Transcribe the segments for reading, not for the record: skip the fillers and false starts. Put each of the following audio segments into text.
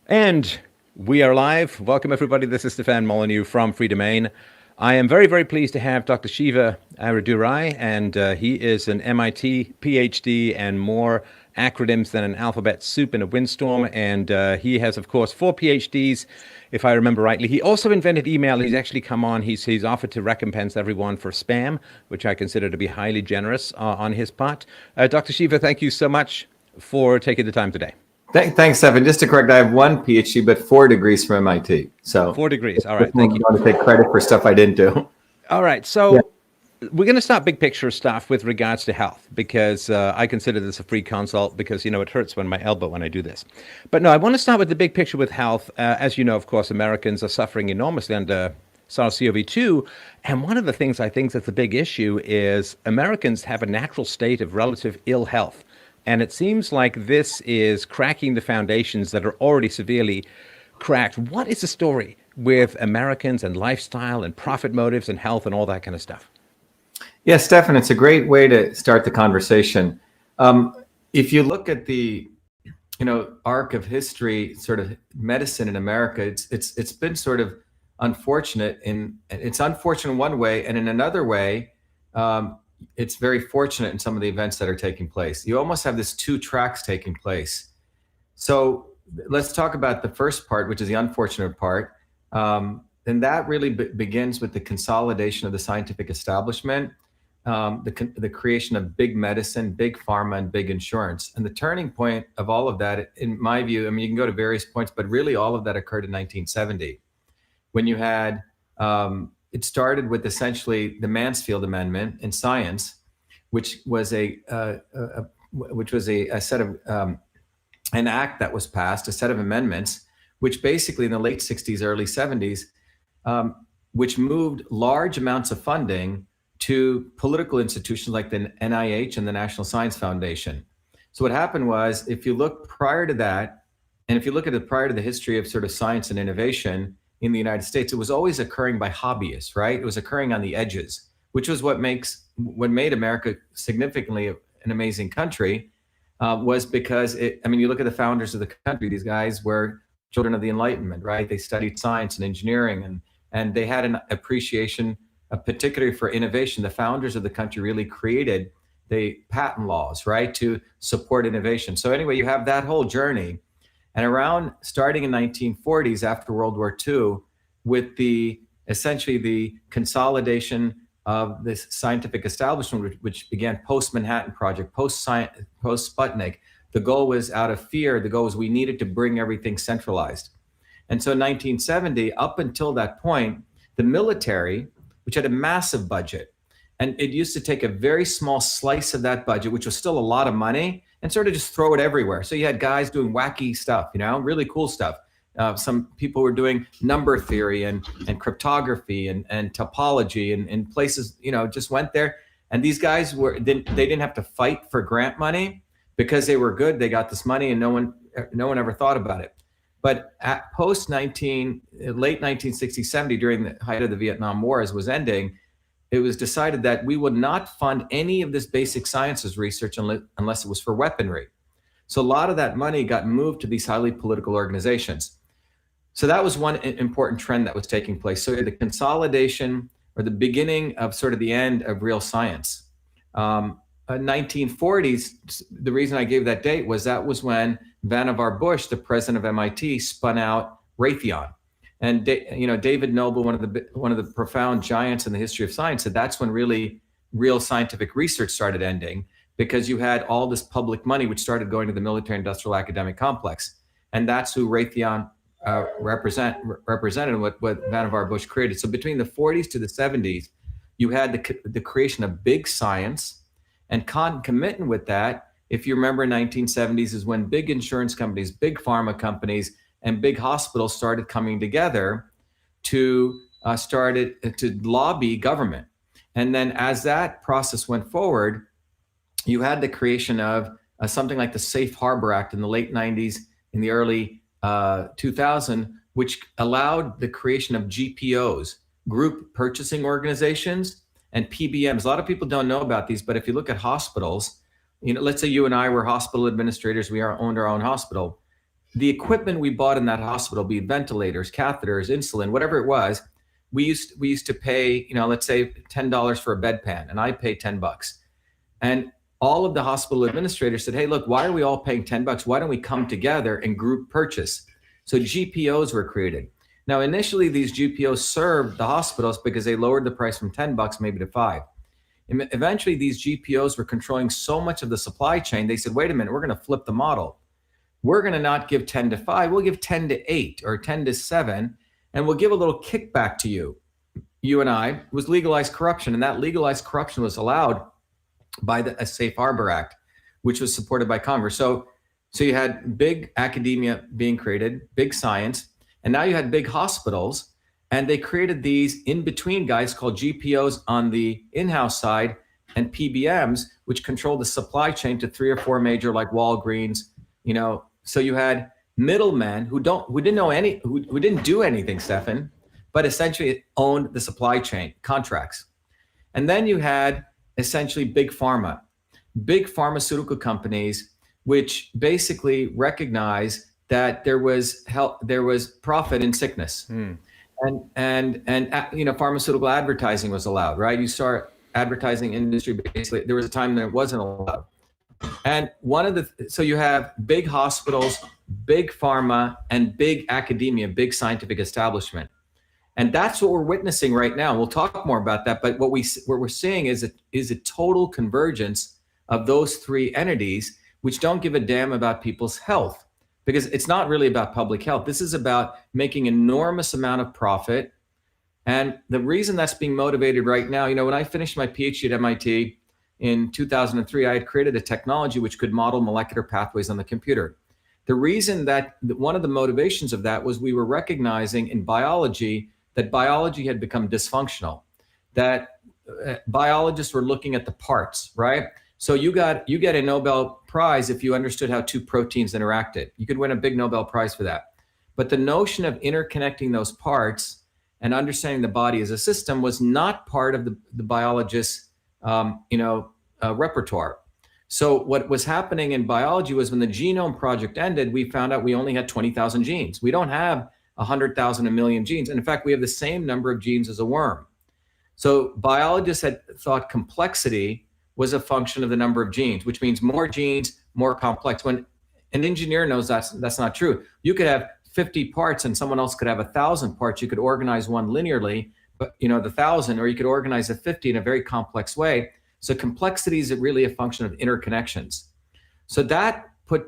And we are live. Welcome, everybody. This is Stefan Molyneux from Free Domain. I am very, very pleased to have Dr. Shiva Ayyadurai, and he is an MIT PhD and more acronyms than an alphabet soup in a windstorm. And he has, of course, 4 PhDs, if I remember rightly. He also invented email. He's actually come on. He's offered to recompense everyone for spam, which I consider to be highly generous on his part. Dr. Shiva, thank you so much for taking the time today. Thanks, Stefan. Just to correct, I have 1 PhD, but 4 degrees from MIT. So 4 degrees. All right. Thank you. I want to take credit for stuff I didn't do. All right. So we're going to start big picture stuff with regards to health, because I consider this a free consult because, it hurts when my elbow when I do this. But no, I want to start with the big picture with health. As you know, of course, Americans are suffering enormously under SARS-CoV-2. And one of the things I think that's a big issue is Americans have a natural state of relative ill health. And it seems like this is cracking the foundations that are already severely cracked. What is the story with Americans and lifestyle and profit motives and health and all that kind of stuff? Yeah, Stefan, it's a great way to start the conversation. If you look at the, arc of history, sort of medicine in America, it's been sort of unfortunate. It's unfortunate in one way, and in another way, it's very fortunate in some of the events that are taking place. You almost have this 2 tracks taking place. So let's talk about the first part, which is the unfortunate part. And that really begins with the consolidation of the scientific establishment, the creation of big medicine, big pharma, and big insurance. And the turning point of all of that, in my view, you can go to various points, but really all of that occurred in 1970, when you had it started with essentially the Mansfield Amendment in science, which was a set of an act that was passed, a set of amendments, which basically in the late 60s, early 70s, which moved large amounts of funding to political institutions like the NIH and the National Science Foundation. So what happened was, if you look prior to that, and if you look at it prior to the history of sort of science and innovation in the United States, it was always occurring by hobbyists, right? It was occurring on the edges, which was what made America significantly an amazing country, was because you look at the founders of the country, these guys were children of the Enlightenment, right? They studied science and engineering, and they had an appreciation, particularly for innovation. The founders of the country really created the patent laws, right, to support innovation. So anyway, you have that whole journey. And around starting in 1940s, after World War II, with essentially the consolidation of this scientific establishment, which began post-Manhattan Project, post-Sputnik, the goal was, out of fear, the goal was we needed to bring everything centralized. And so in 1970, up until that point, the military, which had a massive budget, and it used to take a very small slice of that budget, which was still a lot of money, and sort of just throw it everywhere. So you had guys doing wacky stuff, really cool stuff. Some people were doing number theory and cryptography and topology and places, just went there. And these guys they didn't have to fight for grant money because they were good. They got this money and no one ever thought about it. But at late 1960s, 70, during the height of the Vietnam War, as was ending, it was decided that we would not fund any of this basic sciences research unless it was for weaponry. So a lot of that money got moved to these highly political organizations. So that was one important trend that was taking place. So the consolidation, or the beginning of sort of the end of real science. 1940s, the reason I gave that date was when Vannevar Bush, the president of MIT, spun out Raytheon. And David Noble, one of the profound giants in the history of science, said that's when really real scientific research started ending, because you had all this public money which started going to the military-industrial academic complex, and that's who Raytheon represented, what Vannevar Bush created. So between the 40s to the 70s, you had the creation of big science, and concomitant with that, if you remember, 1970s is when big insurance companies, big pharma companies, and big hospitals started coming together to lobby government. And then as that process went forward, you had the creation of something like the Safe Harbor Act in the late 90s, in the early 2000, which allowed the creation of GPOs, group purchasing organizations, and PBMs. A lot of people don't know about these, but if you look at hospitals, let's say you and I were hospital administrators, we owned our own hospital. the equipment we bought in that hospital, be it ventilators, catheters, insulin, whatever it was, we used to pay, let's say $10 for a bedpan, and I pay $10. And all of the hospital administrators said, hey, look, why are we all paying $10? Why don't we come together and group purchase? So GPOs were created. Now, initially, these GPOs served the hospitals because they lowered the price from $10 maybe to $5. And eventually, these GPOs were controlling so much of the supply chain, they said, wait a minute, we're going to flip the model. We're going to not give 10 to 5, we'll give 10 to 8 or 10 to 7, and we'll give a little kickback to you. You and I was legalized corruption, and that legalized corruption was allowed by the Safe Harbor Act, which was supported by Congress. So you had big academia being created, big science, and now you had big hospitals, and they created these in-between guys called GPOs on the in-house side and PBMs, which control the supply chain to 3 or 4 major, like Walgreens. So you had middlemen who didn't do anything, Stefan, but essentially owned the supply chain contracts. And then you had essentially big pharmaceutical companies, which basically recognize that there was profit in sickness. And pharmaceutical advertising was allowed, right? You start advertising industry, basically there was a time that it wasn't allowed. And so you have big hospitals, big pharma, and big academia, big scientific establishment. And that's what we're witnessing right now. We'll talk more about that. But what we're seeing is a total convergence of those 3 entities, which don't give a damn about people's health, because it's not really about public health. This is about making enormous amount of profit. And the reason that's being motivated right now, when I finished my PhD at MIT in 2003, I had created a technology which could model molecular pathways on the computer. The reason that one of the motivations of that was we were recognizing in biology that biology had become dysfunctional, that biologists were looking at the parts, right? So you get a Nobel Prize if you understood how 2 proteins interacted. You could win a big Nobel Prize for that. But the notion of interconnecting those parts and understanding the body as a system was not part of the biologist's repertoire. So what was happening in biology was when the Genome Project ended, we found out we only had 20,000 genes. We don't have 100,000, a million genes. And in fact, we have the same number of genes as a worm. So biologists had thought complexity was a function of the number of genes, which means more genes, more complex. When an engineer knows that's not true. You could have 50 parts and someone else could have 1,000 parts. You could organize one linearly, but the 1,000, or you could organize a 50 in a very complex way. So complexity is really a function of interconnections. So that put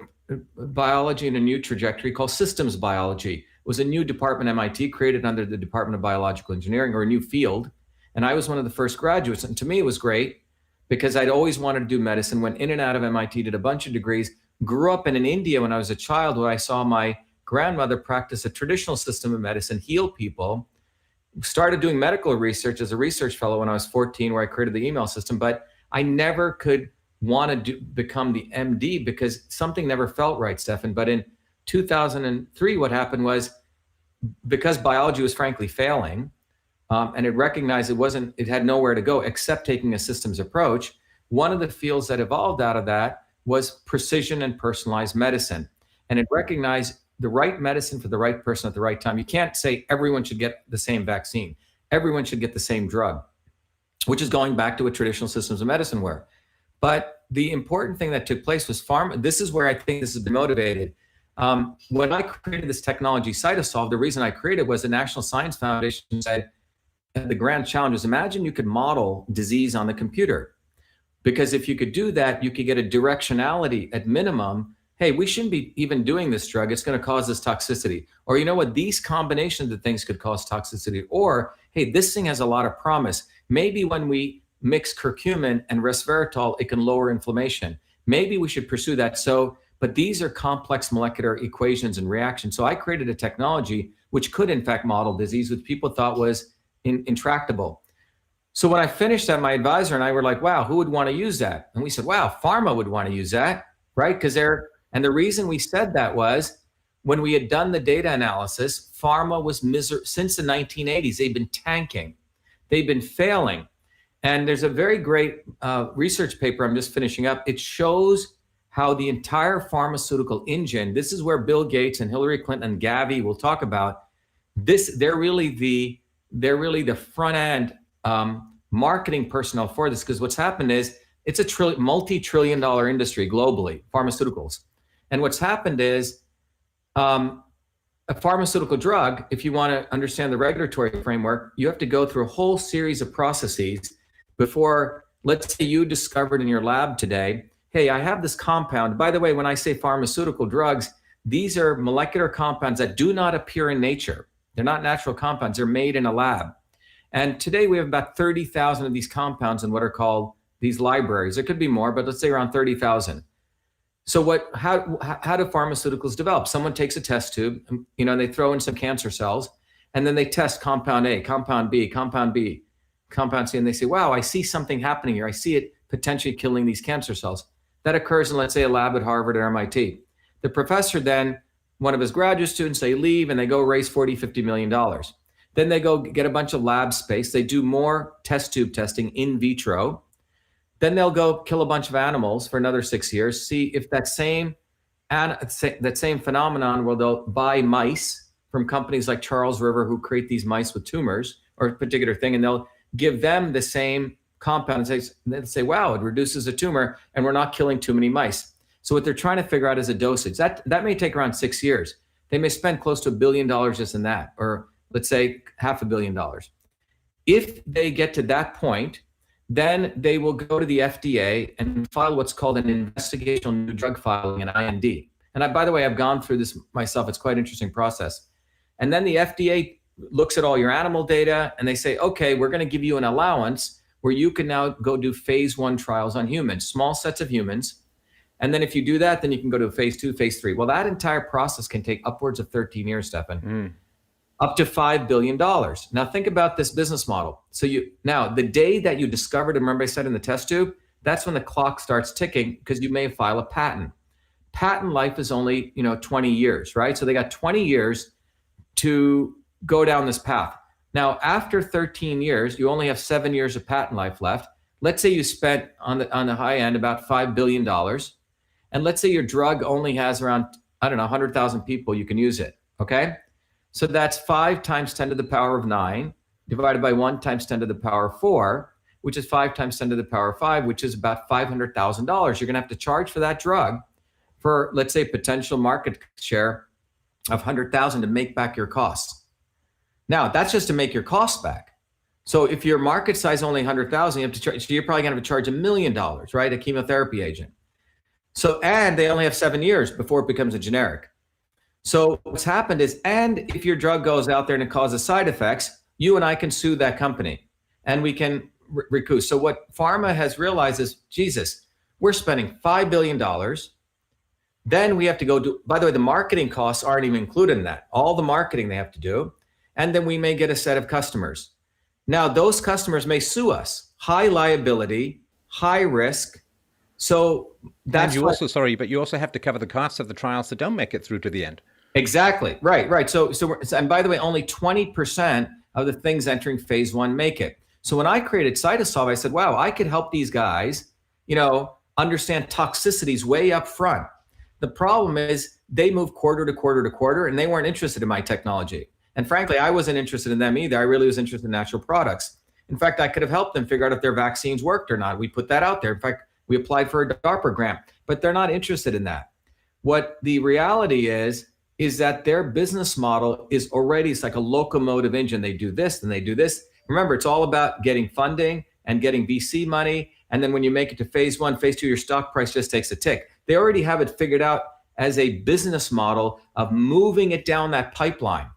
biology in a new trajectory called systems biology. It was a new department at MIT created under the Department of Biological Engineering, or a new field. And I was one of the first graduates. And to me, it was great because I'd always wanted to do medicine, went in and out of MIT, did a bunch of degrees, grew up in India when I was a child, where I saw my grandmother practice a traditional system of medicine, heal people. Started doing medical research as a research fellow when I was 14, where I created the email system, but I never could want to become the MD because something never felt right, Stefan. But in 2003, what happened was, because biology was frankly failing, and it recognized it had nowhere to go except taking a systems approach, one of the fields that evolved out of that was precision and personalized medicine. And it recognized the right medicine for the right person at the right time. You can't say everyone should get the same vaccine. Everyone should get the same drug, which is going back to what traditional systems of medicine were. But the important thing that took place was pharma. This is where I think this has been motivated. When I created this technology, Cytosolve, the reason I created was the National Science Foundation said, the grand challenge is, imagine you could model disease on the computer. Because if you could do that, you could get a directionality at minimum. Hey, we shouldn't be even doing this drug. It's going to cause this toxicity. Or you know what? These combinations of things could cause toxicity. Or, hey, this thing has a lot of promise. Maybe when we mix curcumin and resveratrol, it can lower inflammation. Maybe we should pursue that. But these are complex molecular equations and reactions. So I created a technology which could, in fact, model disease, which people thought was intractable. So when I finished that, my advisor and I were like, wow, who would want to use that? And we said, wow, pharma would want to use that, right? And the reason we said that was when we had done the data analysis, pharma was since the 1980s, they've been tanking. They've been failing. And there's a very great research paper I'm just finishing up. It shows how the entire pharmaceutical engine, this is where Bill Gates and Hillary Clinton and Gavi will talk about this. They're really the front end marketing personnel for this, because what's happened is it's a multi-trillion dollar industry globally, pharmaceuticals. And what's happened is a pharmaceutical drug, if you want to understand the regulatory framework, you have to go through a whole series of processes before, let's say you discovered in your lab today, hey, I have this compound. By the way, when I say pharmaceutical drugs, these are molecular compounds that do not appear in nature. They're not natural compounds. They're made in a lab. And today we have about 30,000 of these compounds in what are called these libraries. There could be more, but let's say around 30,000. So how do pharmaceuticals develop? Someone takes a test tube, they throw in some cancer cells, and then they test compound A, compound B, compound B, compound C, and they say, wow, I see something happening here. I see it potentially killing these cancer cells. That occurs in, let's say, a lab at Harvard or MIT. The professor then, one of his graduate students, they leave and they go raise $40-50 million. Then they go get a bunch of lab space. They do more test tube testing in vitro. Then they'll go kill a bunch of animals for another 6 years, see if that same phenomenon where they'll buy mice from companies like Charles River who create these mice with tumors or a particular thing, and they'll give them the same compound and they'll say, wow, it reduces a tumor and we're not killing too many mice. So what they're trying to figure out is a dosage. That may take around 6 years. They may spend close to $1 billion just in that, or let's say $500 million. If they get to that point, then they will go to the FDA and file what's called an investigational new drug filing, an IND. And by the way, I've gone through this myself. It's quite an interesting process. And then the FDA looks at all your animal data and they say, okay, we're going to give you an allowance where you can now go do phase 1 trials on humans, small sets of humans. And then if you do that, then you can go to phase 2, phase 3. Well, that entire process can take upwards of 13 years, Stefan. Up to $5 billion. Now think about this business model. So now the day that you discovered, and remember I said in the test tube, that's when the clock starts ticking because you may file a patent. Patent life is only 20 years, right? So they got 20 years to go down this path. Now after 13 years, you only have 7 years of patent life left. Let's say you spent on the high end about $5 billion, and let's say your drug only has around 100,000 people you can use it. Okay. So that's 5 times 10 to the power of 9 divided by 1 times 10 to the power of 4, which is 5 times 10 to the power of 5, which is about $500,000. You're going to have to charge for that drug for, let's say, potential market share of 100,000 to make back your costs. Now, that's just to make your costs back. So if your market size only 100,000, you have to charge, so you're probably going to have to charge $1 million, right? A chemotherapy agent. So, and they only have 7 years before it becomes a generic. So what's happened is, and if your drug goes out there and it causes side effects, you and I can sue that company and we can recoup. So what pharma has realized is, Jesus, we're spending $5 billion. Then we have to go do, by the way, the marketing costs aren't even included in that. All the marketing they have to do. And then we may get a set of customers. Now those customers may sue us. High liability, high risk. So that's you also have to cover the costs of the trials that don't make it through to the end. Exactly. Right. So and by the way, only 20% of the things entering phase 1 make it. So when I created Cytosolve, I said, wow, I could help these guys, understand toxicities way up front. The problem is they move quarter to quarter to quarter, and they weren't interested in my technology. And frankly, I wasn't interested in them either. I really was interested in natural products. In fact, I could have helped them figure out if their vaccines worked or not. We put that out there. In fact, we applied for a DARPA grant, but they're not interested in that. What the reality is that their business model is already, it's like a locomotive engine. They do this, and they do this. Remember, it's all about getting funding and getting VC money. And then when you make it to phase 1, phase 2, your stock price just takes a tick. They already have it figured out as a business model of moving it down that pipeline.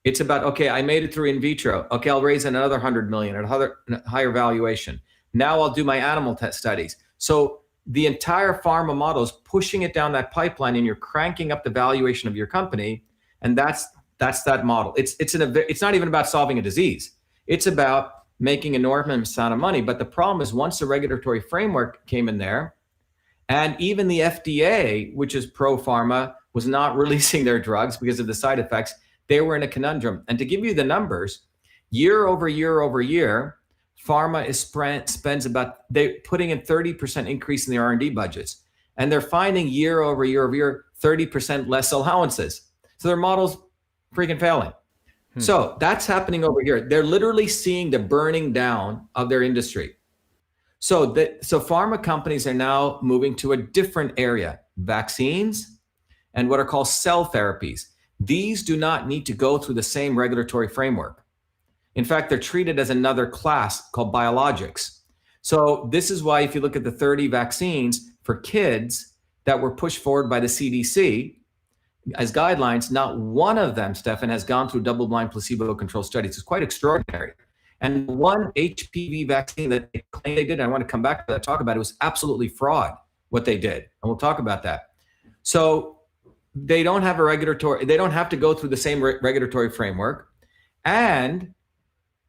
It's about, okay, I made it through in vitro. Okay, I'll raise another 100 million at a higher valuation. Now I'll do my animal test studies. So the entire pharma model is pushing it down that pipeline, and you're cranking up the valuation of your company. And that's that model. It's not even about solving a disease. It's about making an enormous amount of money. But the problem is, once the regulatory framework came in there, and even the FDA, which is pro-pharma, was not releasing their drugs because of the side effects, they were in a conundrum. And to give you the numbers, year over year over year, pharma spends about, they're putting in 30% increase in the R&D budgets. And they're finding year over year over year 30% less allowances. So their model's freaking failing. So that's happening over here. They're literally seeing the burning down of their industry. So pharma companies are now moving to a different area, vaccines and what are called cell therapies. These do not need to go through the same regulatory framework. In fact, they're treated as another class called biologics. So this is why if you look at the 30 vaccines for kids that were pushed forward by the CDC as guidelines, not one of them, Stefan, has gone through double-blind placebo-controlled studies. It's quite extraordinary. And one HPV vaccine that they claim they did, and I want to come back to that, talk about it, was absolutely fraud, what they did. And we'll talk about that. So they don't have they don't have to go through the same regulatory framework. And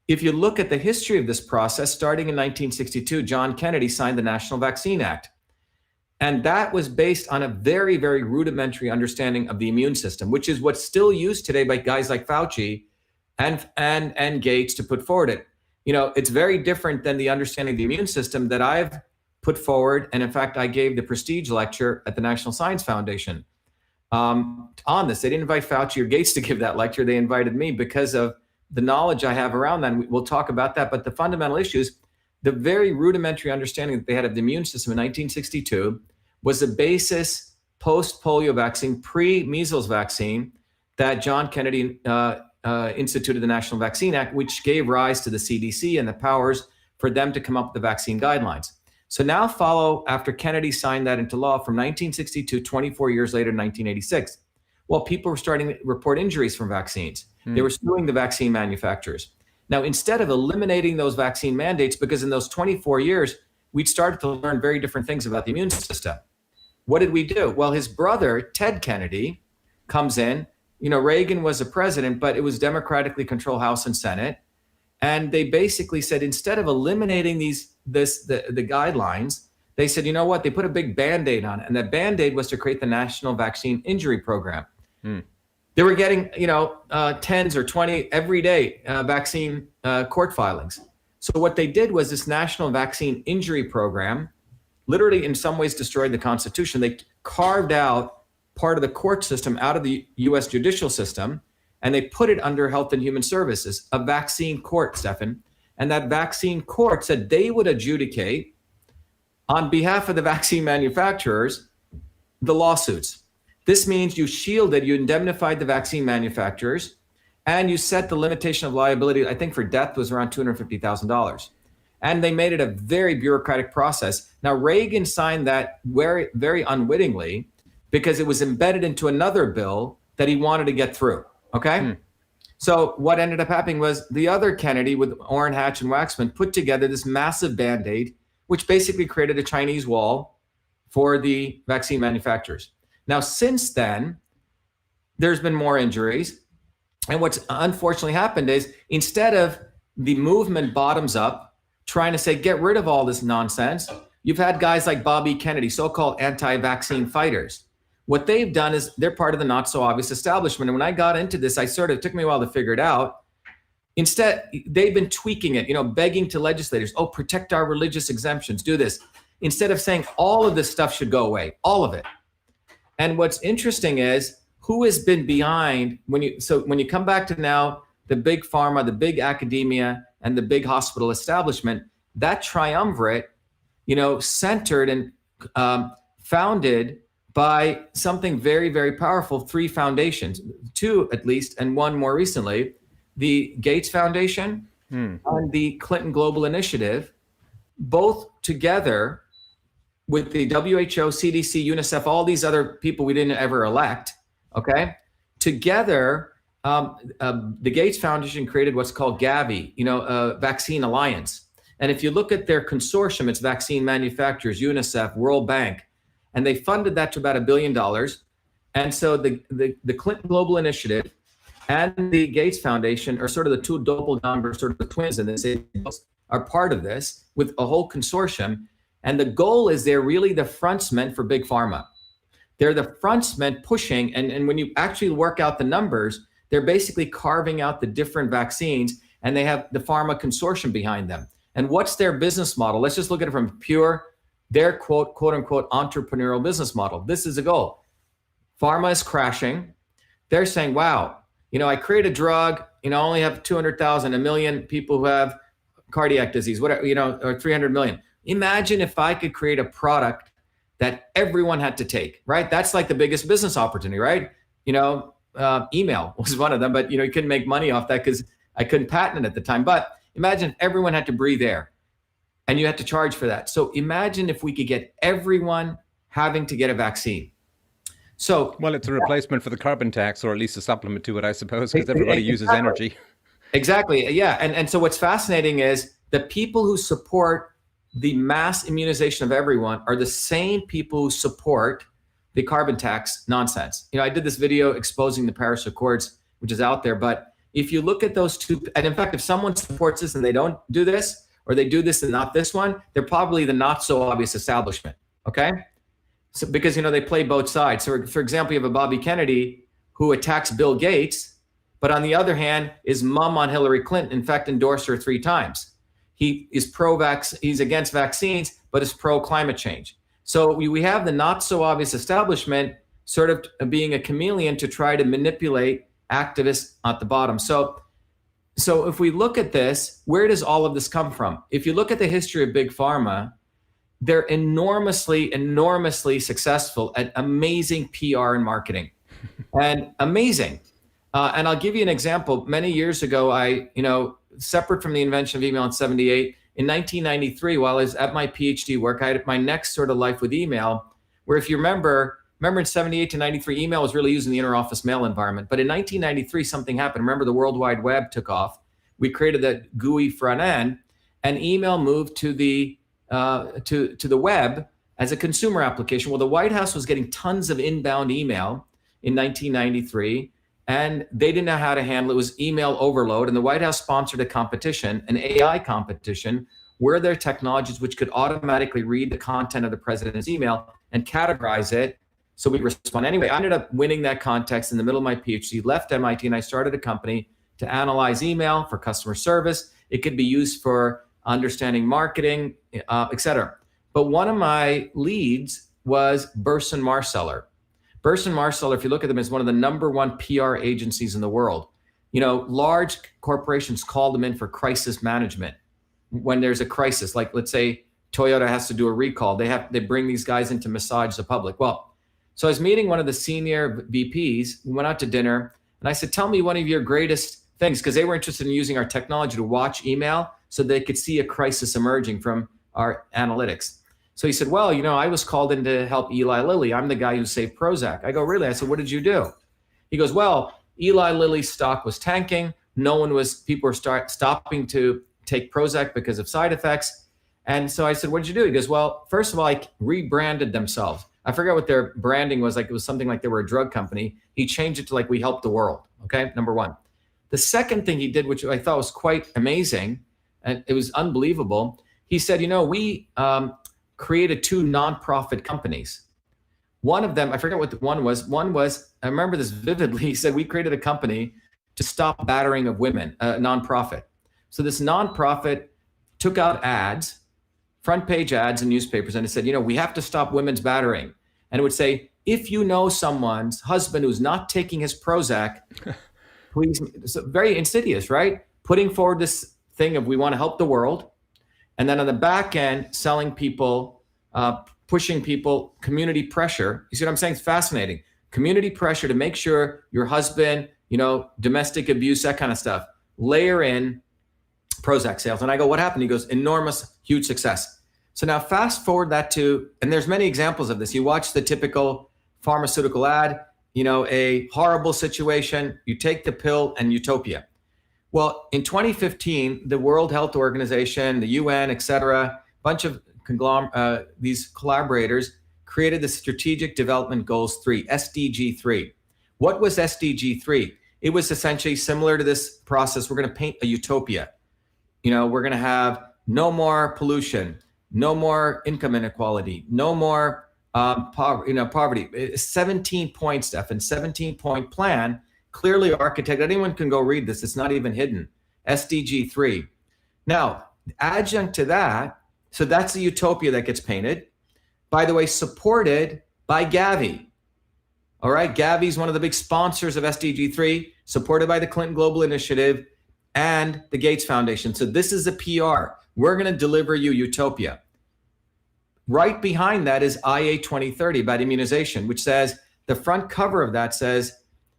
if you look at the history of this process, starting in 1962, John Kennedy signed the National Vaccine Act. And that was based on a very, very rudimentary understanding of the immune system, which is what's still used today by guys like Fauci and Gates to put forward it. It's very different than the understanding of the immune system that I've put forward. And in fact, I gave the prestige lecture at the National Science Foundation on this. They didn't invite Fauci or Gates to give that lecture. They invited me because of the knowledge I have around that. And we'll talk about that. But the fundamental issues, the very rudimentary understanding that they had of the immune system in 1962 was the basis post-polio vaccine, pre-measles vaccine that John Kennedy instituted the National Vaccine Act, which gave rise to the CDC and the powers for them to come up with the vaccine guidelines. So now follow after Kennedy signed that into law from 1962, 24 years later, 1986. Well, people were starting to report injuries from vaccines. They were suing the vaccine manufacturers. Now, instead of eliminating those vaccine mandates, because in those 24 years, we'd started to learn very different things about the immune system. What did we do? Well, his brother, Ted Kennedy, comes in. Reagan was a president, but it was democratically controlled House and Senate. And they basically said, instead of eliminating the guidelines, they said, you know what? They put a big Band-Aid on it. And that Band-Aid was to create the National Vaccine Injury Program. They were getting, 10s or 20 every day vaccine court filings. So what they did was this National Vaccine Injury Program literally in some ways destroyed the Constitution. They carved out part of the court system out of the U.S. judicial system, and they put it under Health and Human Services, a vaccine court, Stefan. And that vaccine court said they would adjudicate on behalf of the vaccine manufacturers the lawsuits. This means you shielded, you indemnified the vaccine manufacturers, and you set the limitation of liability, I think for death was around $250,000. And they made it a very bureaucratic process. Now, Reagan signed that very, very unwittingly because it was embedded into another bill that he wanted to get through, okay? So what ended up happening was the other Kennedy with Orrin Hatch and Waxman put together this massive Band-Aid, which basically created a Chinese wall for the vaccine manufacturers. Now, since then, there's been more injuries. And what's unfortunately happened is instead of the movement bottoms up, trying to say, get rid of all this nonsense, you've had guys like Bobby Kennedy, so-called anti-vaccine fighters. What they've done is they're part of the not so obvious establishment. And when I got into this, it took me a while to figure it out. Instead, they've been tweaking it, begging to legislators, protect our religious exemptions, do this. Instead of saying all of this stuff should go away, all of it. And what's interesting is who has been behind when you come back to now the big pharma, the big academia, and the big hospital establishment, that triumvirate, centered and founded by something very, very powerful, 3 foundations, 2 at least, and 1 more recently, the Gates Foundation and the Clinton Global Initiative, both together with the WHO, CDC, UNICEF, all these other people we didn't ever elect, okay? Together, the Gates Foundation created what's called Gavi, Vaccine Alliance. And if you look at their consortium, it's vaccine manufacturers, UNICEF, World Bank, and they funded that to about $1 billion. And so the Clinton Global Initiative and the Gates Foundation are sort of the 2 doppelgangers, sort of the twins in this, are part of this with a whole consortium. And the goal is they're really the frontsmen for big pharma. They're the frontsmen pushing, and when you actually work out the numbers, they're basically carving out the different vaccines, and they have the pharma consortium behind them. And what's their business model? Let's just look at it from pure their quote unquote entrepreneurial business model. This is a goal. Pharma is crashing. They're saying, wow, I create a drug, I only have 200,000, a million people who have cardiac disease, whatever, or 300 million. Imagine if I could create a product that everyone had to take, right? That's like the biggest business opportunity, right? Email was one of them, but you couldn't make money off that because I couldn't patent it at the time. But imagine if everyone had to breathe air and you had to charge for that. So imagine if we could get everyone having to get a vaccine. So, well, it's a replacement for the carbon tax, or at least a supplement to it, I suppose, because everybody uses energy. Exactly. Yeah. And so what's fascinating is the people who support the mass immunization of everyone are the same people who support the carbon tax nonsense. I did this video exposing the Paris Accords, which is out there. But if you look at those two, and in fact, if someone supports this and they don't do this, or they do this and not this one, they're probably the not so obvious establishment. Okay. So because, they play both sides. So for example, you have a Bobby Kennedy who attacks Bill Gates, but on the other hand, is mum on Hillary Clinton, in fact, endorsed her 3 times. He is he's against vaccines, but is pro-climate change. So we have the not so obvious establishment sort of being a chameleon to try to manipulate activists at the bottom. So if we look at this, where does all of this come from? If you look at the history of Big Pharma, they're enormously successful at amazing PR and marketing, and amazing. And I'll give you an example. Many years ago, separate from the invention of email in 78, in 1993, while I was at my PhD work, I had my next sort of life with email, where if you remember in 78 to 93, email was really used in the interoffice mail environment. But in 1993, something happened. Remember, the World Wide Web took off. We created that GUI front end, and email moved to the web as a consumer application. Well, the White House was getting tons of inbound email in 1993, and they didn't know how to handle it. It was email overload, and the White House sponsored a competition, an AI competition, where there are technologies which could automatically read the content of the president's email and categorize it so we respond. Anyway, I ended up winning that contest in the middle of my PhD, left MIT, and I started a company to analyze email for customer service. It could be used for understanding marketing, et cetera. But one of my leads was Burson Marsteller. Burson Marsteller, if you look at them, is one of the #1 PR agencies in the world. Large corporations call them in for crisis management. When there's a crisis, like let's say Toyota has to do a recall, they bring these guys in to massage the public. Well, so I was meeting one of the senior VPs. We went out to dinner, and I said, tell me one of your greatest things, because they were interested in using our technology to watch email so they could see a crisis emerging from our analytics. So he said, well, I was called in to help Eli Lilly. I'm the guy who saved Prozac. I go, really? I said, what did you do? He goes, well, Eli Lilly's stock was tanking. People were stopping to take Prozac because of side effects. And so I said, what did you do? He goes, well, first of all, I rebranded themselves. I forgot what their branding was. Like it was something like they were a drug company. He changed it to like, we help the world. Okay, #1. The second thing he did, which I thought was quite amazing, and it was unbelievable. He said, we created 2 nonprofit companies. One of them, I forget what the one was. One was, I remember this vividly. He said, we created a company to stop battering of women, a nonprofit. So this nonprofit took out ads, front page ads in newspapers, and it said, we have to stop women's battering. And it would say, if you know someone's husband who's not taking his Prozac, please. So very insidious, right? Putting forward this thing of we want to help the world. And then on the back end, selling people, pushing people, community pressure. You see what I'm saying? It's fascinating. Community pressure to make sure your husband, domestic abuse, that kind of stuff. Layer in Prozac sales. And I go, what happened? He goes, enormous, huge success. So now fast forward that to, and there's many examples of this. You watch the typical pharmaceutical ad, a horrible situation, you take the pill and utopia. Well, in 2015, the World Health Organization, the UN, et cetera, bunch of these collaborators created the Strategic Development Goals 3, SDG 3. What was SDG 3? It was essentially similar to this process. We're going to paint a utopia. We're going to have no more pollution, no more income inequality, no more poverty. 17-point stuff and 17-point plan. Clearly architected. Anyone can go read this. It's not even hidden. SDG 3. Now, adjunct to that, so that's the utopia that gets painted. by the way, supported by Gavi. All right, Gavi is one of the big sponsors of SDG 3, supported by the Clinton Global Initiative and the Gates Foundation. So this is a PR. We're going to deliver you utopia. Right behind that is IA 2030 about immunization, which says, the front cover of that says,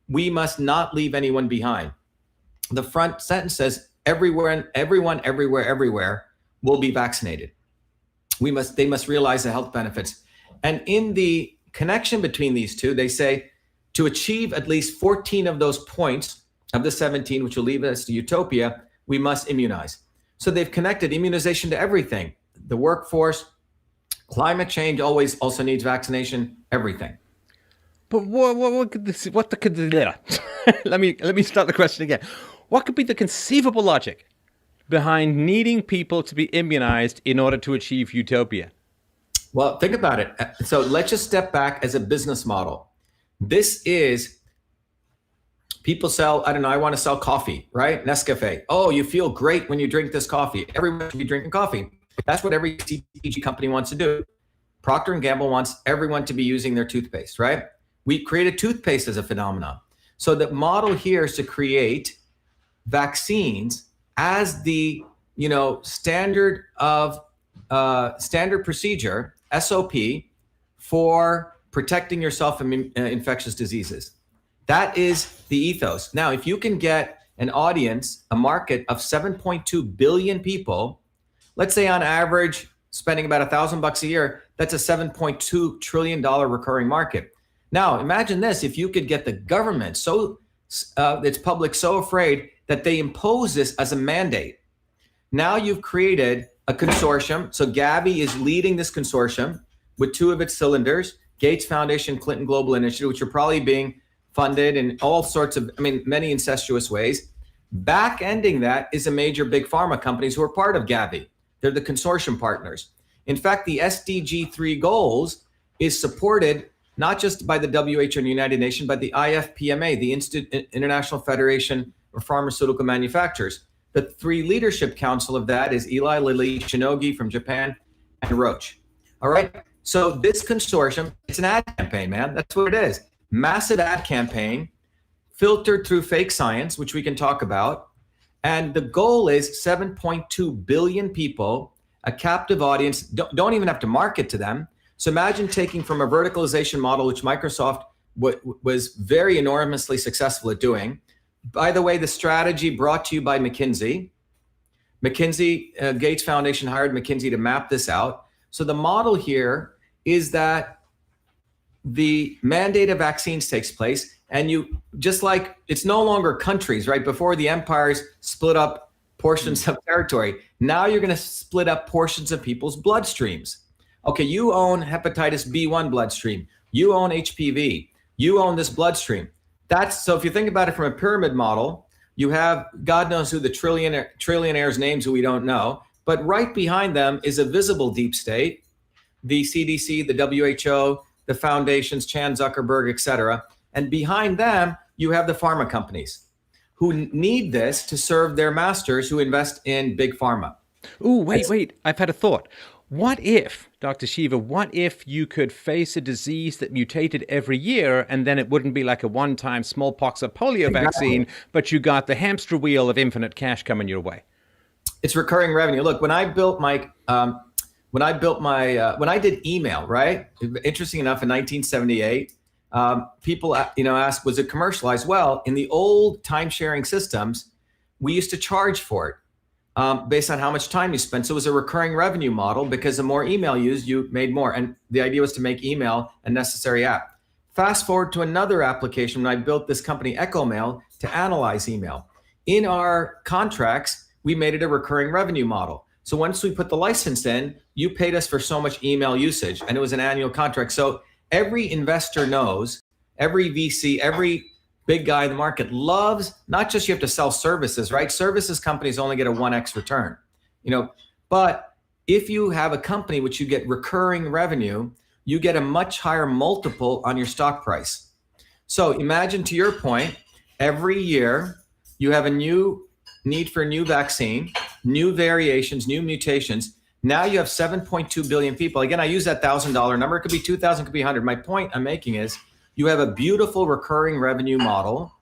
we must not leave anyone behind. The front sentence says, everyone, everywhere will be vaccinated. They must realize the health benefits. And in the connection between these two, they say, to achieve at least 14 of those points of the 17, which will lead us to utopia, we must immunize. So they've connected immunization to everything. The workforce, climate change always also needs vaccination, everything. But what could this, what the could let me start the question again. What could be the conceivable logic behind needing people to be immunized in order to achieve utopia? Well, think about it. So let's just step back as a business model. This is, people sell, I don't know, I want to sell coffee, right? Nescafe. Oh, you feel great when you drink this coffee. Everyone should be drinking coffee. That's what every CPG company wants to do. Procter & Gamble wants everyone to be using their toothpaste, right? We created toothpaste as a phenomenon. So the model here is to create vaccines as the, standard procedure, SOP, for protecting yourself from infectious diseases. That is the ethos. Now, if you can get an audience, a market of 7.2 billion people, let's say on average spending about $1,000 a year, that's a $7.2 trillion recurring market. Now, imagine this, if you could get the government its public so afraid that they impose this as a mandate. Now you've created a consortium. So Gavi is leading this consortium with two of its cylinders, Gates Foundation, Clinton Global Initiative, which are probably being funded in all sorts of, many incestuous ways. Back-ending that is a major big pharma companies who are part of Gavi. They're the consortium partners. In fact, the SDG 3 goals is supported not just by the WHO and United Nations, but the IFPMA, the International Federation of Pharmaceutical Manufacturers. The three leadership council of that is Eli Lilly, Shinogi from Japan, and Roche. All right. So this consortium, it's an ad campaign, man. That's what it is. Massive ad campaign filtered through fake science, which we can talk about. And the goal is 7.2 billion people, a captive audience, don't even have to market to them. So imagine taking from a verticalization model, which Microsoft was very enormously successful at doing. By the way, the strategy brought to you by McKinsey. Gates Foundation hired McKinsey to map this out. So the model here is that the mandate of vaccines takes place, and you, just like it's no longer countries, right? Before the empires split up portions of territory. Now you're going to split up portions of people's bloodstreams. Okay, you own hepatitis B1 bloodstream. You own HPV. You own this bloodstream. So if you think about it from a pyramid model, you have God knows who the trillionaires' names who we don't know, but right behind them is a visible deep state, the CDC, the WHO, the foundations, Chan Zuckerberg, et cetera. And behind them, you have the pharma companies who need this to serve their masters who invest in big pharma. Ooh, wait. I've had a thought. What if, Dr. Shiva, what if you could face a disease that mutated every year and then it wouldn't be like a one-time smallpox or polio vaccine, but you got the hamster wheel of infinite cash coming your way? It's recurring revenue. Look, when I did email, right? Interesting enough, in 1978, people, asked, was it commercialized? Well, in the old time-sharing systems, we used to charge for it. Based on how much time you spent. So it was a recurring revenue model because the more email used, you made more. And the idea was to make email a necessary app. Fast forward to another application when I built this company, EchoMail, to analyze email. In our contracts, we made it a recurring revenue model. So once we put the license in, you paid us for so much email usage, and it was an annual contract. So every investor knows, every VC, every big guy in the market loves, not just you have to sell services, right? Services companies only get a 1x return, but if you have a company which you get recurring revenue, you get a much higher multiple on your stock price. So imagine, to your point, every year you have a new need for a new vaccine, new variations, new mutations. Now you have 7.2 billion people. Again, I use that $1,000 number. It could be 2,000, could be 100. My point I'm making is you have a beautiful recurring revenue model.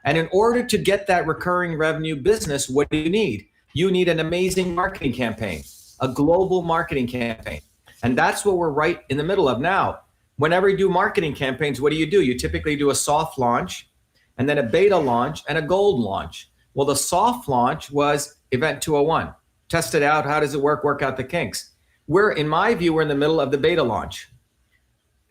And in order to get that recurring revenue business, what do you need? You need an amazing marketing campaign, a global marketing campaign. And that's what we're right in the middle of now. Whenever you do marketing campaigns, what do? You typically do a soft launch, and then a beta launch, and a gold launch. Well, the soft launch was Event 201. Test it out. How does it work out the kinks. In my view, we're in the middle of the beta launch,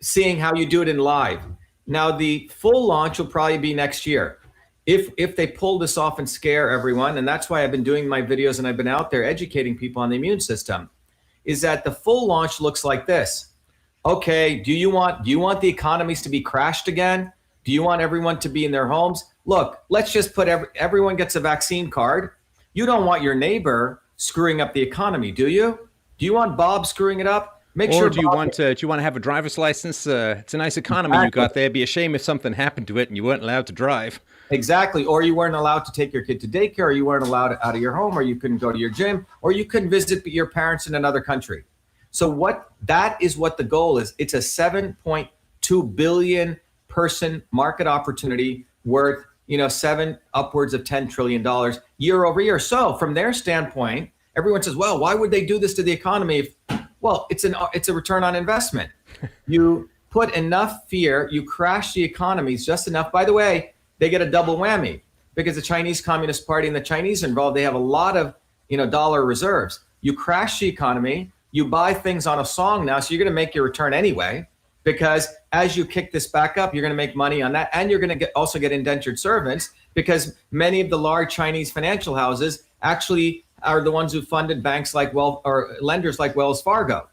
seeing how you do it in live. Now, the full launch will probably be next year. If they pull this off and scare everyone, and that's why I've been doing my videos and I've been out there educating people on the immune system, is that the full launch looks like this. Okay, do you want the economies to be crashed again? Do you want everyone to be in their homes? Look, let's just put everyone gets a vaccine card. You don't want your neighbor screwing up the economy, do you? Do you want Bob screwing it up? Do you want to have a driver's license? It's a nice economy you got there. It'd be a shame if something happened to it and you weren't allowed to drive. Exactly. Or you weren't allowed to take your kid to daycare, or you weren't allowed out of your home, or you couldn't go to your gym, or you couldn't visit your parents in another country. So that is what the goal is. It's a 7.2 billion person market opportunity worth, upwards of $10 trillion year over year. So from their standpoint, everyone says, well, why would they do this to the economy? Well, it's a return on investment. You put enough fear, you crash the economies just enough. By the way, they get a double whammy because the Chinese Communist Party and the Chinese are involved. They have a lot of, dollar reserves. You crash the economy, you buy things on a song now, so you're going to make your return anyway, because as you kick this back up, you're going to make money on that, and you're going to also get indentured servants, because many of the large Chinese financial houses actually are the ones who funded banks like lenders like Wells Fargo.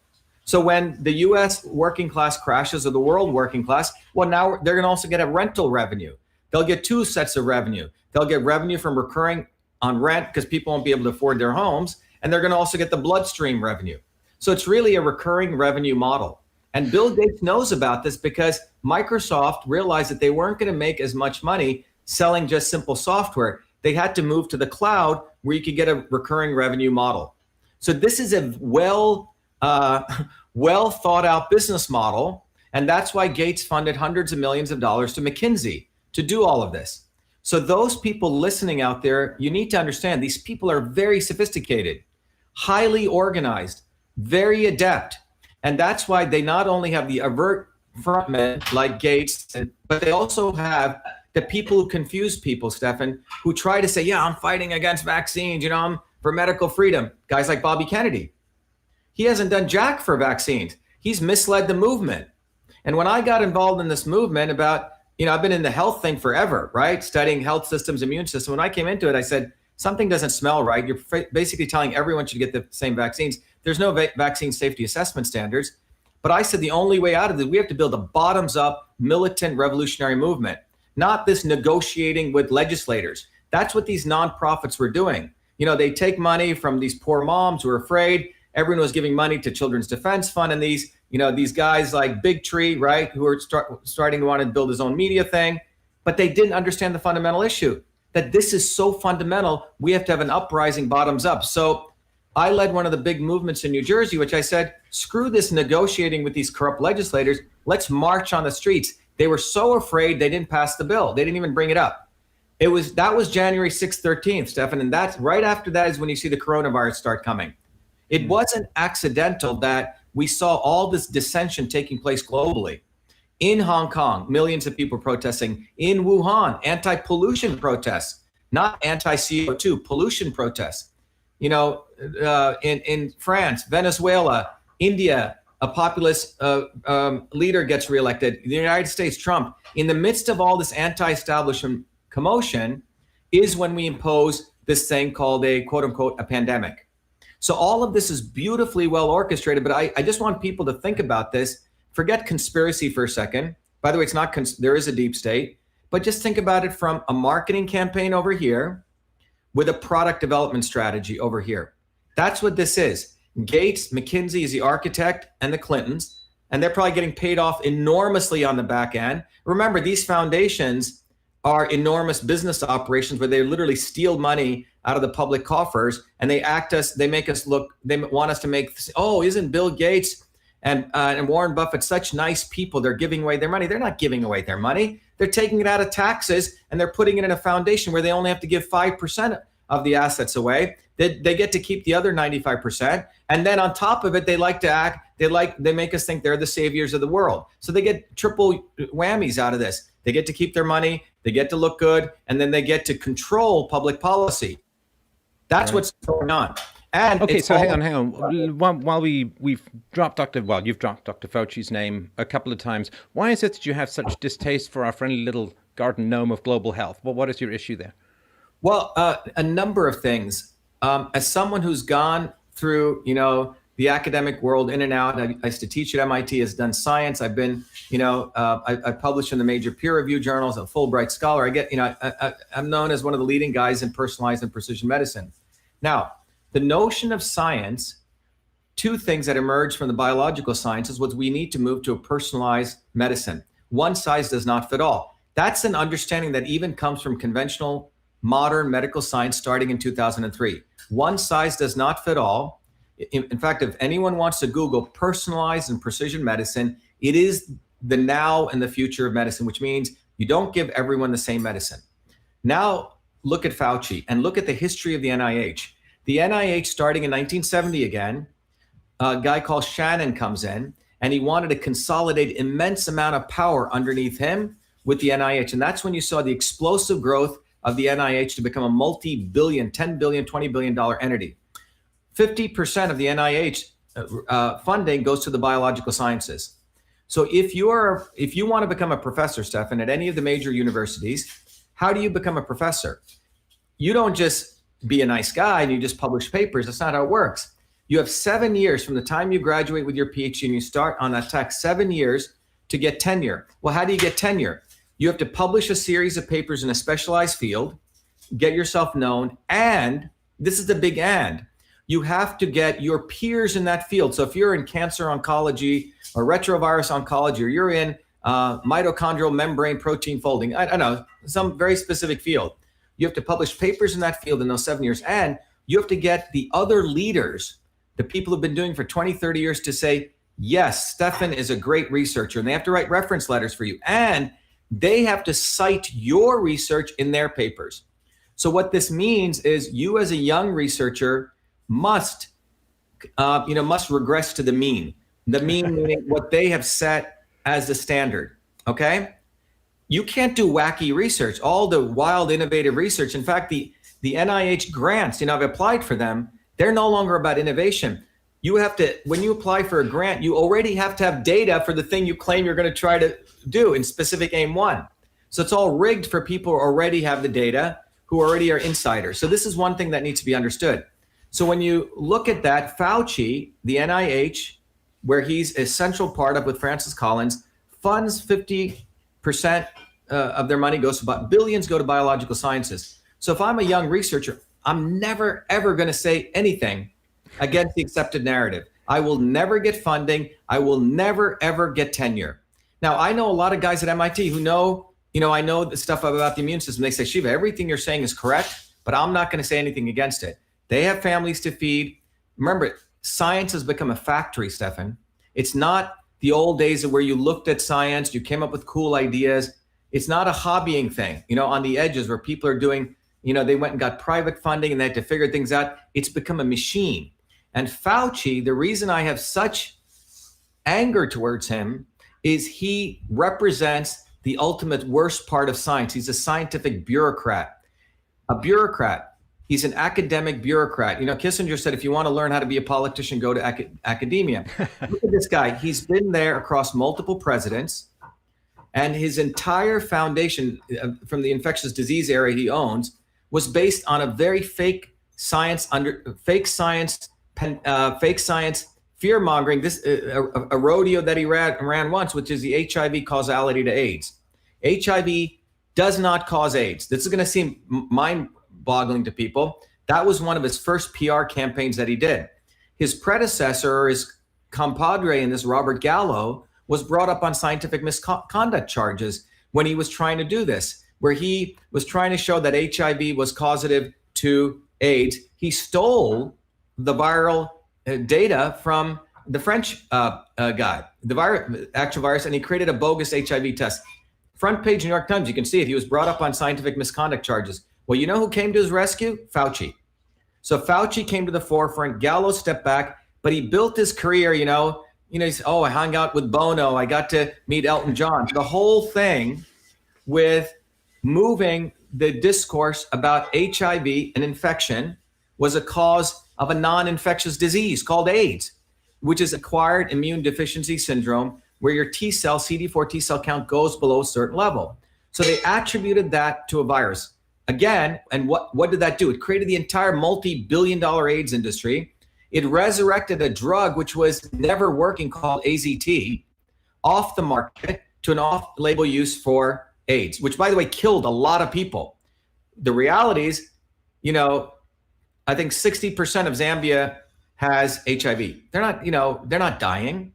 So when the U.S. working class crashes, or the world working class, well, now they're going to also get a rental revenue. They'll get two sets of revenue. They'll get revenue from recurring on rent because people won't be able to afford their homes, and they're going to also get the bloodstream revenue. So it's really a recurring revenue model. And Bill Gates knows about this because Microsoft realized that they weren't going to make as much money selling just simple software. They had to move to the cloud where you could get a recurring revenue model. So this is a well thought out business model. And that's why Gates funded hundreds of millions of dollars to McKinsey to do all of this. So those people listening out there, you need to understand these people are very sophisticated, highly organized, very adept. And that's why they not only have the avert frontmen like Gates, but they also have the people who confuse people, Stefan, who try to say, yeah, I'm fighting against vaccines, I'm for medical freedom. Guys like Bobby Kennedy. He hasn't done jack for vaccines. He's misled the movement. And when I got involved in this movement about, I've been in the health thing forever, right? Studying health systems, immune system. When I came into it, I said, something doesn't smell right. You're basically telling everyone should get the same vaccines. There's no vaccine safety assessment standards. But I said the only way out of it, we have to build a bottoms up militant revolutionary movement, not this negotiating with legislators. That's what these nonprofits were doing. They take money from these poor moms who are afraid. Everyone was giving money to Children's Defense Fund, and these guys like Big Tree, right, who are starting to want to build his own media thing, but they didn't understand the fundamental issue, that this is so fundamental, we have to have an uprising bottoms up. So I led one of the big movements in New Jersey, which I said, screw this negotiating with these corrupt legislators, let's march on the streets. They were so afraid they didn't pass the bill. They didn't even bring it up. That was January 6th, 13th, Stefan, and that's right after that is when you see the coronavirus start coming. It wasn't accidental that we saw all this dissension taking place globally. In Hong Kong, millions of people protesting. In Wuhan, anti-pollution protests, not anti-CO2, pollution protests. In France, Venezuela, India, a populist leader gets reelected. The United States, Trump. In the midst of all this anti-establishment commotion is when we impose this thing called a quote unquote a pandemic. So all of this is beautifully well orchestrated, but I just want people to think about this. Forget conspiracy for a second. By the way, it's not, there is a deep state, but just think about it from a marketing campaign over here with a product development strategy over here. That's what this is. Gates, McKinsey is the architect, and the Clintons, and they're probably getting paid off enormously on the back end. Remember, these foundations are enormous business operations where they literally steal money out of the public coffers, and they make us look, they want us to make, oh, isn't Bill Gates and Warren Buffett such nice people? They're giving away their money. They're not giving away their money. They're taking it out of taxes and they're putting it in a foundation where they only have to give 5% of the assets away. They get to keep the other 95%. And then on top of it, they like to act, they make us think they're the saviors of the world. So they get triple whammies out of this. They get to keep their money, they get to look good, and then they get to control public policy. That's right. What's going on. And okay, so hang on. While we've dropped you've dropped Dr. Fauci's name a couple of times. Why is it that you have such distaste for our friendly little garden gnome of global health? Well, what is your issue there? Well, a number of things. As someone who's gone through, the academic world in and out, I used to teach at MIT, has done science. I've been, I published in the major peer-reviewed journals, a Fulbright scholar. I'm known as one of the leading guys in personalized and precision medicine. Now, the notion of science, two things that emerged from the biological sciences was we need to move to a personalized medicine. One size does not fit all. That's an understanding that even comes from conventional modern medical science starting in 2003. One size does not fit all. In fact, if anyone wants to Google personalized and precision medicine, it is the now and the future of medicine, which means you don't give everyone the same medicine. Now, look at Fauci and look at the history of the NIH. The NIH, starting in 1970 again, a guy called Shannon comes in, and he wanted to consolidate immense amount of power underneath him with the NIH. And that's when you saw the explosive growth of the NIH to become a multi-billion, $10 billion, $20 billion entity. 50% of the NIH funding goes to the biological sciences. So if you want to become a professor, Stefan, at any of the major universities, how do you become a professor? You don't just be a nice guy and you just publish papers. That's not how it works. You have 7 years from the time you graduate with your PhD and you start on that track, 7 years to get tenure. Well, how do you get tenure? You have to publish a series of papers in a specialized field, get yourself known, and this is the big and. You have to get your peers in that field. So if you're in cancer oncology or retrovirus oncology, or you're in mitochondrial membrane protein folding, I don't know, some very specific field, you have to publish papers in that field in those 7 years. And you have to get the other leaders, the people who've been doing for 20, 30 years to say, yes, Stefan is a great researcher. And they have to write reference letters for you. And they have to cite your research in their papers. So what this means is you as a young researcher must regress to the mean. The mean meaning what they have set as the standard, okay? You can't do wacky research, all the wild, innovative research. In fact, the NIH grants, I've applied for them. They're no longer about innovation. You have to, when you apply for a grant, you already have to have data for the thing you claim you're going to try to do in specific aim one. So it's all rigged for people who already have the data, who already are insiders. So this is one thing that needs to be understood. So when you look at that, Fauci, the NIH, where he's a central part of with Francis Collins, funds 50% of their money billions go to biological sciences. So if I'm a young researcher, I'm never, ever going to say anything against the accepted narrative. I will never get funding. I will never, ever get tenure. Now, I know a lot of guys at MIT who know, I know the stuff about the immune system. They say, Shiva, everything you're saying is correct, but I'm not going to say anything against it. They have families to feed. Remember, science has become a factory, Stefan. It's not the old days of where you looked at science, you came up with cool ideas. It's not a hobbying thing, on the edges where people are doing, they went and got private funding and they had to figure things out. It's become a machine. And Fauci, the reason I have such anger towards him is he represents the ultimate worst part of science. He's a scientific bureaucrat. A bureaucrat. He's an academic bureaucrat. Kissinger said, if you want to learn how to be a politician, go to academia. Look at this guy. He's been there across multiple presidents, and his entire foundation from the infectious disease area he owns was based on a very fake science, fear mongering. This a rodeo that he ran once, which is the HIV causality to AIDS. HIV does not cause AIDS. This is going to seem mind-boggling to people. That was one of his first PR campaigns that he did. His predecessor, or his compadre in this, Robert Gallo, was brought up on scientific misconduct charges when he was trying to do this. where he was trying to show that HIV was causative to AIDS. He stole the viral data from the French guy, the actual virus, and he created a bogus HIV test. Front page New York Times, you can see it. He was brought up on scientific misconduct charges. Well, you know who came to his rescue? Fauci. So Fauci came to the forefront. Gallo stepped back, but he built his career, he's, I hung out with Bono. I got to meet Elton John. The whole thing with moving the discourse about HIV and infection was a cause of a non-infectious disease called AIDS, which is acquired immune deficiency syndrome, where your T cell, CD4 T cell count goes below a certain level. So they attributed that to a virus. Again, and what did that do? It created the entire multi-billion-dollar AIDS industry. It resurrected a drug which was never working called AZT off the market to an off-label use for AIDS, which, by the way, killed a lot of people. The reality is, I think 60% of Zambia has HIV. They're not dying.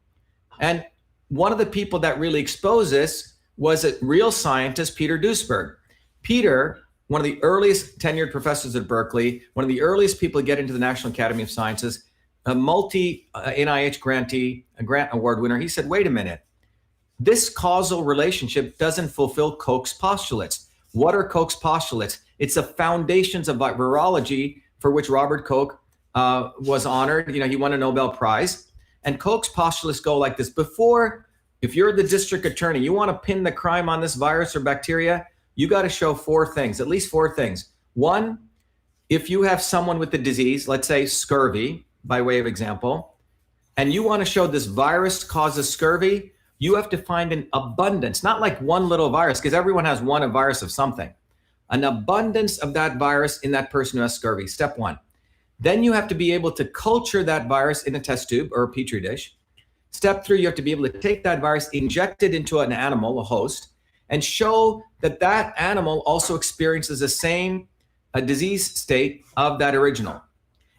And one of the people that really exposed this was a real scientist, Peter Duisberg. Peter, one of the earliest tenured professors at Berkeley, one of the earliest people to get into the National Academy of Sciences, a multi-NIH grantee, a grant award winner, he said, wait a minute, this causal relationship doesn't fulfill Koch's postulates. What are Koch's postulates? It's the foundations of virology for which Robert Koch was honored. He won a Nobel Prize. And Koch's postulates go like this. If you're the district attorney, you want to pin the crime on this virus or bacteria, you got to show at least four things. One, if you have someone with the disease, let's say scurvy, by way of example, and you want to show this virus causes scurvy, you have to find an abundance, not like one little virus, because everyone has one virus of something, an abundance of that virus in that person who has scurvy, step one. Then you have to be able to culture that virus in a test tube or a petri dish. Step three, you have to be able to take that virus, inject it into an animal, a host, and show that that animal also experiences the same disease state of that original.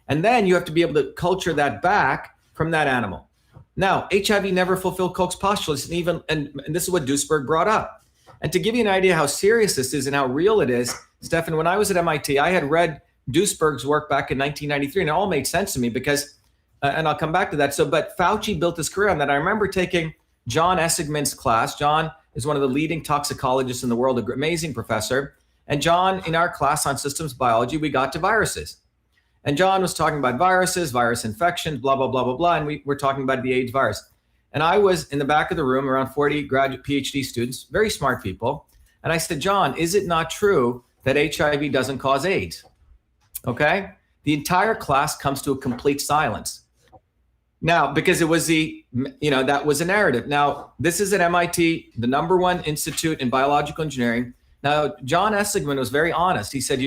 And then you have to be able to culture that back from that animal. Now, HIV never fulfilled Koch's postulates, and this is what Duisberg brought up. And to give you an idea how serious this is and how real it is, Stefan, when I was at MIT, I had read Duisberg's work back in 1993, and it all made sense to me because, and I'll come back to that. But Fauci built his career on that. I remember taking John Essigman's class. John is one of the leading toxicologists in the world, an amazing professor. And John, in our class on systems biology, we got to viruses. And John was talking about viruses, virus infections, blah, blah, blah, blah, blah. And we were talking about the AIDS virus. And I was in the back of the room, around 40 graduate PhD students, very smart people. And I said, John, is it not true that HIV doesn't cause AIDS? Okay. The entire class comes to a complete silence. Now, because it was that was a narrative. Now, this is at MIT, the #1 institute in biological engineering. Now, John Essigman was very honest. He said,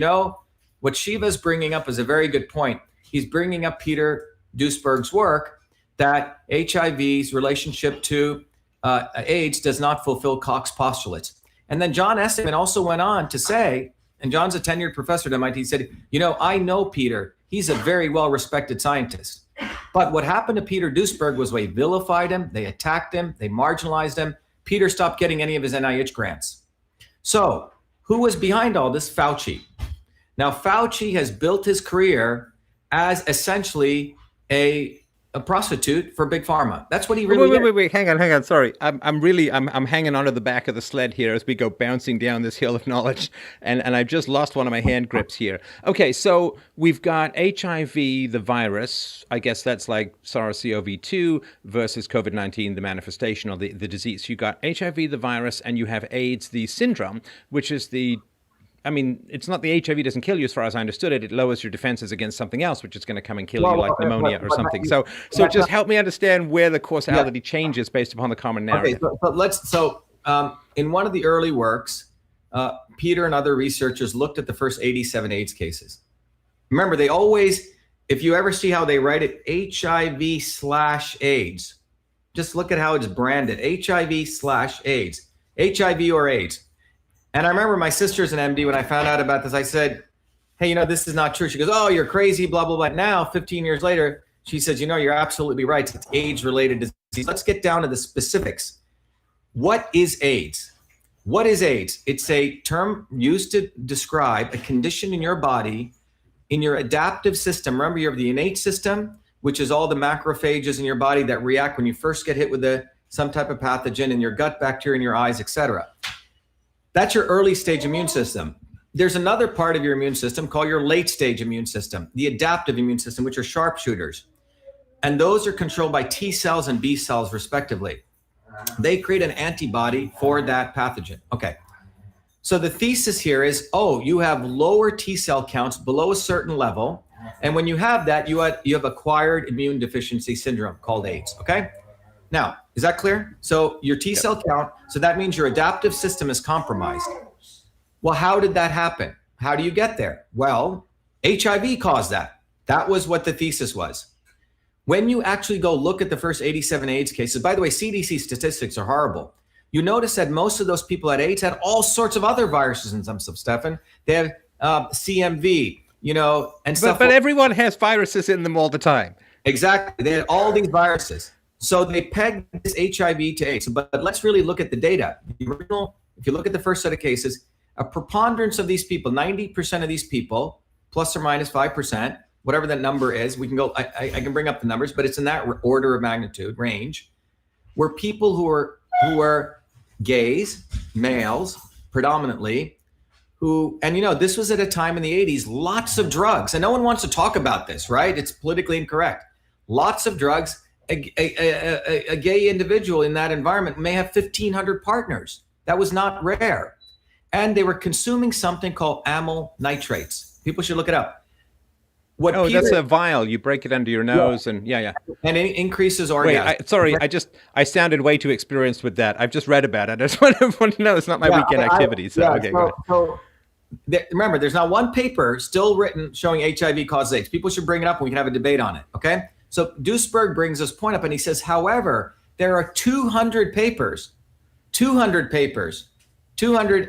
what Shiva is bringing up is a very good point. He's bringing up Peter Duisberg's work that HIV's relationship to AIDS does not fulfill Koch's postulates. And then John Essigman also went on to say, and John's a tenured professor at MIT, he said, I know Peter. He's a very well-respected scientist. But what happened to Peter Duisberg was they vilified him, they attacked him, they marginalized him. Peter stopped getting any of his NIH grants. So who was behind all this? Fauci. Now, Fauci has built his career as essentially a prostitute for big pharma. That's what he really is. Wait. Hang on. Sorry. I'm hanging onto the back of the sled here as we go bouncing down this hill of knowledge. And I've just lost one of my hand grips here. Okay. So we've got HIV, the virus. I guess that's like SARS-CoV-2 versus COVID-19, the manifestation or the disease. You got HIV, the virus, and you have AIDS, the syndrome, which is it's not the HIV doesn't kill you as far as I understood it. It lowers your defenses against something else, which is going to come and kill you like pneumonia or something. So just help me understand where the causality changes based upon the common narrative. Okay, in one of the early works, Peter and other researchers looked at the first 87 AIDS cases. Remember, they always, if you ever see how they write it, HIV/AIDS, just look at how it's branded, HIV/AIDS, HIV or AIDS. And I remember my sister's an MD. When I found out about this, I said, hey, this is not true. She goes, oh, you're crazy, blah, blah, blah. Now, 15 years later, she says, you're absolutely right. It's AIDS-related disease. Let's get down to the specifics. What is AIDS? What is AIDS? It's a term used to describe a condition in your body, in your adaptive system. Remember, you have the innate system, which is all the macrophages in your body that react when you first get hit with some type of pathogen in your gut bacteria in your eyes, etc. That's your early stage immune system. There's another part of your immune system called your late stage immune system, the adaptive immune system, which are sharpshooters. And those are controlled by T cells and B cells, respectively. They create an antibody for that pathogen. Okay. So the thesis here is, you have lower T cell counts below a certain level. And when you have that, you have acquired immune deficiency syndrome called AIDS. Okay. Now, is that clear? So your T cell count, so that means your adaptive system is compromised. Well, how did that happen? How do you get there? Well, HIV caused that. That was what the thesis was. When you actually go look at the first 87 AIDS cases, by the way, CDC statistics are horrible. You notice that most of those people had AIDS had all sorts of other viruses and some stuff, Stefan. They have CMV, and stuff. But everyone has viruses in them all the time. Exactly. They had all these viruses. So they pegged this HIV to AIDS. But let's really look at the data. If you look at the first set of cases, a preponderance of these people, 90% of these people, plus or minus 5%, whatever that number is, we can go, I can bring up the numbers, but it's in that order of magnitude range, were people who were gays, males, predominantly, this was at a time in the 80s, lots of drugs, and no one wants to talk about this, right? It's politically incorrect. Lots of drugs. A gay individual in that environment may have 1,500 partners. That was not rare. And they were consuming something called amyl nitrates. People should look it up. That's a vial. You break it under your nose, and yeah. And it increases orgasm. I sounded way too experienced with that. I've just read about it. I just want to know it's not my weekend activity. Remember, there's not one paper still written showing HIV causes AIDS. People should bring it up and we can have a debate on it, okay? So Duisberg brings this point up and he says, however, there are 200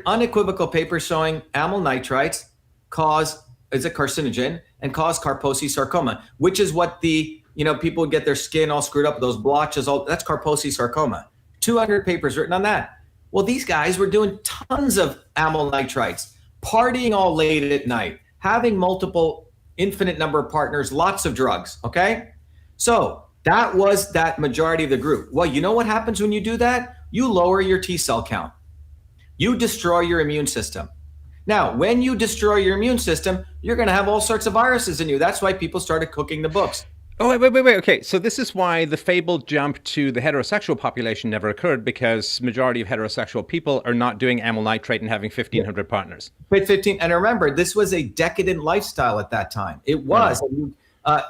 unequivocal papers showing amyl nitrites is a carcinogen and cause Kaposi sarcoma, which is what people get their skin all screwed up, those blotches, that's Kaposi sarcoma. 200 papers written on that. Well, these guys were doing tons of amyl nitrites, partying all late at night, having multiple, infinite number of partners, lots of drugs, okay? So that was that majority of the group. Well, you know what happens when you do that? You lower your T cell count. You destroy your immune system. Now, when you destroy your immune system, you're going to have all sorts of viruses in you. That's why people started cooking the books. Oh, wait. Okay, so this is why the fabled jump to the heterosexual population never occurred, because majority of heterosexual people are not doing amyl nitrate and having 1,500 partners. 15, and remember, this was a decadent lifestyle at that time. It was.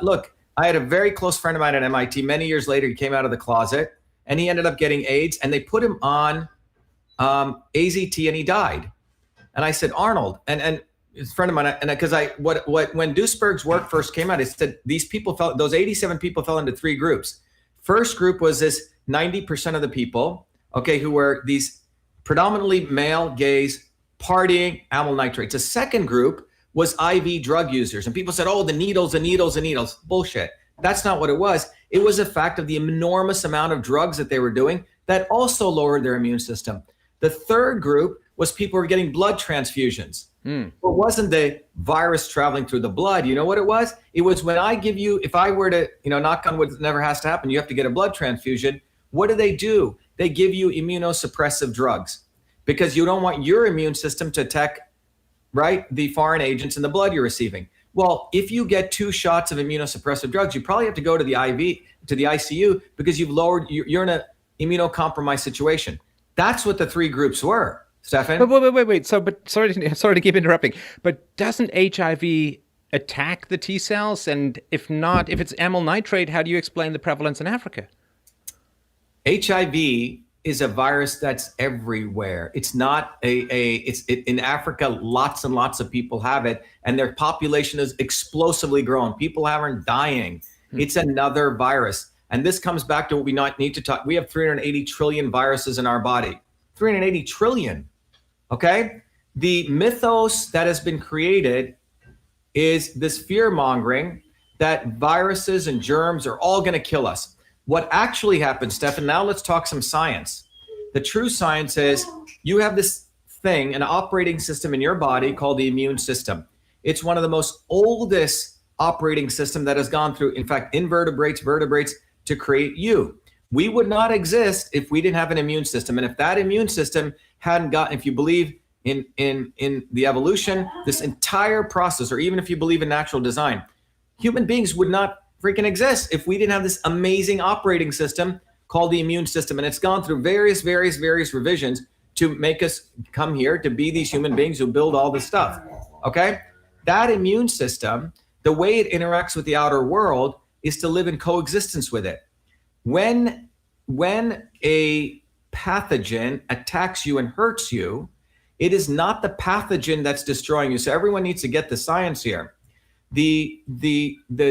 Look, I had a very close friend of mine at MIT. Many years later, he came out of the closet, and he ended up getting AIDS, and they put him on AZT, and he died. And I said, Arnold, and a friend of mine, and because when Duisberg's work first came out, it said those 87 people fell into three groups. First group was this 90% of the people, okay, who were these predominantly male gays partying amyl nitrates. The second group was IV drug users, and people said, the needles. Bullshit. That's not what it was. It was a fact of the enormous amount of drugs that they were doing that also lowered their immune system. The third group was people who were getting blood transfusions. It wasn't the virus traveling through the blood. You know what it was? It was when if I were to, knock on wood, it never has to happen, you have to get a blood transfusion. What do? They give you immunosuppressive drugs because you don't want your immune system to attack, right, the foreign agents in the blood you're receiving. Well, if you get 2 shots of immunosuppressive drugs, you probably have to go to the ICU because you're in an immunocompromised situation. That's what the three groups were. Stefan? Wait. Sorry to keep interrupting. But doesn't HIV attack the T cells? And if it's amyl nitrate, how do you explain the prevalence in Africa? HIV is a virus that's everywhere. It's not in Africa, lots and lots of people have it, and their population is explosively growing. People aren't dying. It's another virus. And this comes back to what we need to talk. We have 380 trillion viruses in our body. 380 trillion. Okay? The mythos that has been created is this fear-mongering that viruses and germs are all going to kill us. What actually happens, Stefan, now let's talk some science. The true science is you have this thing, an operating system in your body called the immune system. It's one of the most oldest operating system that has gone through, in fact, invertebrates, vertebrates, to create you. We would not exist if we didn't have an immune system. And if that immune system hadn't gotten, if you believe in the evolution, this entire process, or even if you believe in natural design, human beings would not freaking exist if we didn't have this amazing operating system called the immune system. And it's gone through various revisions to make us come here to be these human beings who build all this stuff. Okay? That immune system, the way it interacts with the outer world is to live in coexistence with it. When a pathogen attacks you and hurts you, it is not the pathogen that's destroying you. So everyone needs to get the science here. The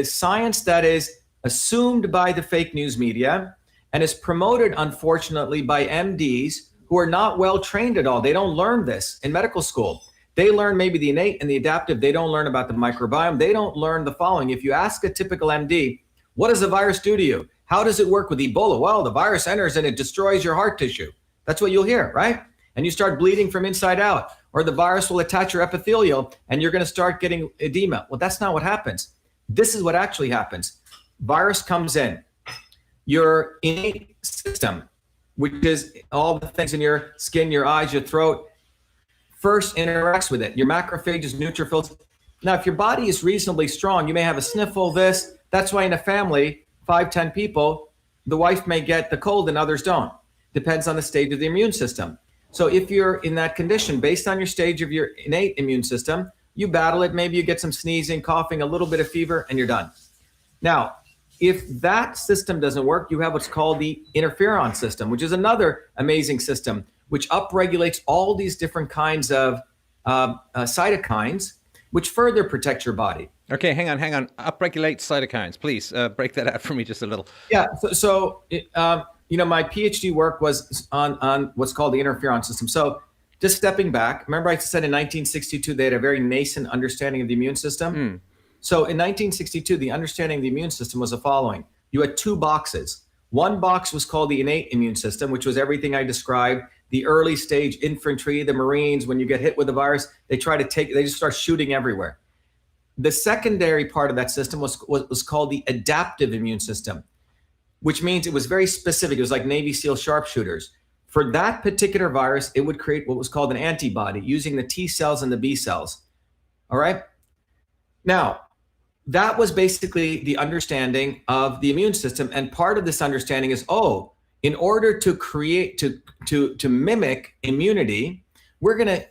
science that is assumed by the fake news media and is promoted, unfortunately, by MDs who are not well trained at all. They don't learn this in medical school. They learn maybe the innate and the adaptive. They don't learn about the microbiome. They don't learn the following. If you ask a typical MD, what does a virus do to you? How does it work with Ebola? Well, the virus enters and it destroys your heart tissue. That's what you'll hear, right? And you start bleeding from inside out. Or the virus will attach your epithelial and you're going to start getting edema. Well, that's not what happens. This is what actually happens. Virus comes in. Your innate system, which is all the things in your skin, your eyes, your throat, first interacts with it. Your macrophages, neutrophils. Now, if your body is reasonably strong, you may have a sniffle, this. That's why in a family, 5, 10 people, the wife may get the cold and others don't. Depends on the stage of the immune system. So if you're in that condition, based on your stage of your innate immune system, you battle it. Maybe you get some sneezing, coughing, a little bit of fever, and you're done. Now, if that system doesn't work, you have what's called the interferon system, which is another amazing system, which upregulates all these different kinds of cytokines, which further protect your body. Okay, hang on. Upregulate cytokines. Please break that out for me just a little. Yeah, my PhD work was on what's called the interferon system. So just stepping back, remember I said in 1962, they had a very nascent understanding of the immune system? So in 1962, the understanding of the immune system was the following. You had 2 boxes. One box was called the innate immune system, which was everything I described, the early stage infantry, the Marines, when you get hit with the virus, they just start shooting everywhere. The secondary part of that system was called the adaptive immune system, which means it was very specific. It was like Navy SEAL sharpshooters. For that particular virus, it would create what was called an antibody using the T cells and the B cells. All right? Now, that was basically the understanding of the immune system. And part of this understanding is, in order to create, to mimic immunity, we're going to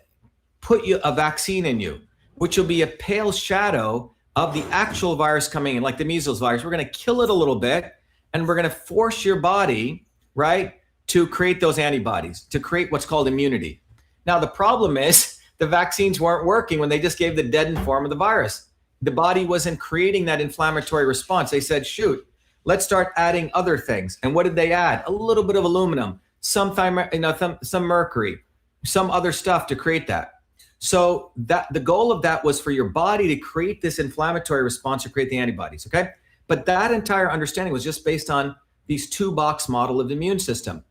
put a vaccine in you, which will be a pale shadow of the actual virus coming in, like the measles virus. We're going to kill it a little bit, and we're going to force your body, right, to create those antibodies, to create what's called immunity. Now, the problem is the vaccines weren't working when they just gave the deadened form of the virus. The body wasn't creating that inflammatory response. They said, shoot, let's start adding other things. And what did they add? A little bit of aluminum, some mercury, some other stuff to create that. So that the goal of that was for your body to create this inflammatory response to create the antibodies, okay? But that entire understanding was just based on these 2-box model of the immune system.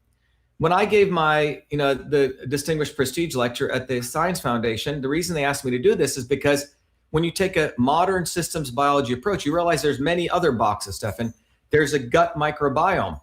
When I gave my, the distinguished prestige lecture at the Science Foundation, the reason they asked me to do this is because when you take a modern systems biology approach, you realize there's many other boxes, Stefan. There's a gut microbiome,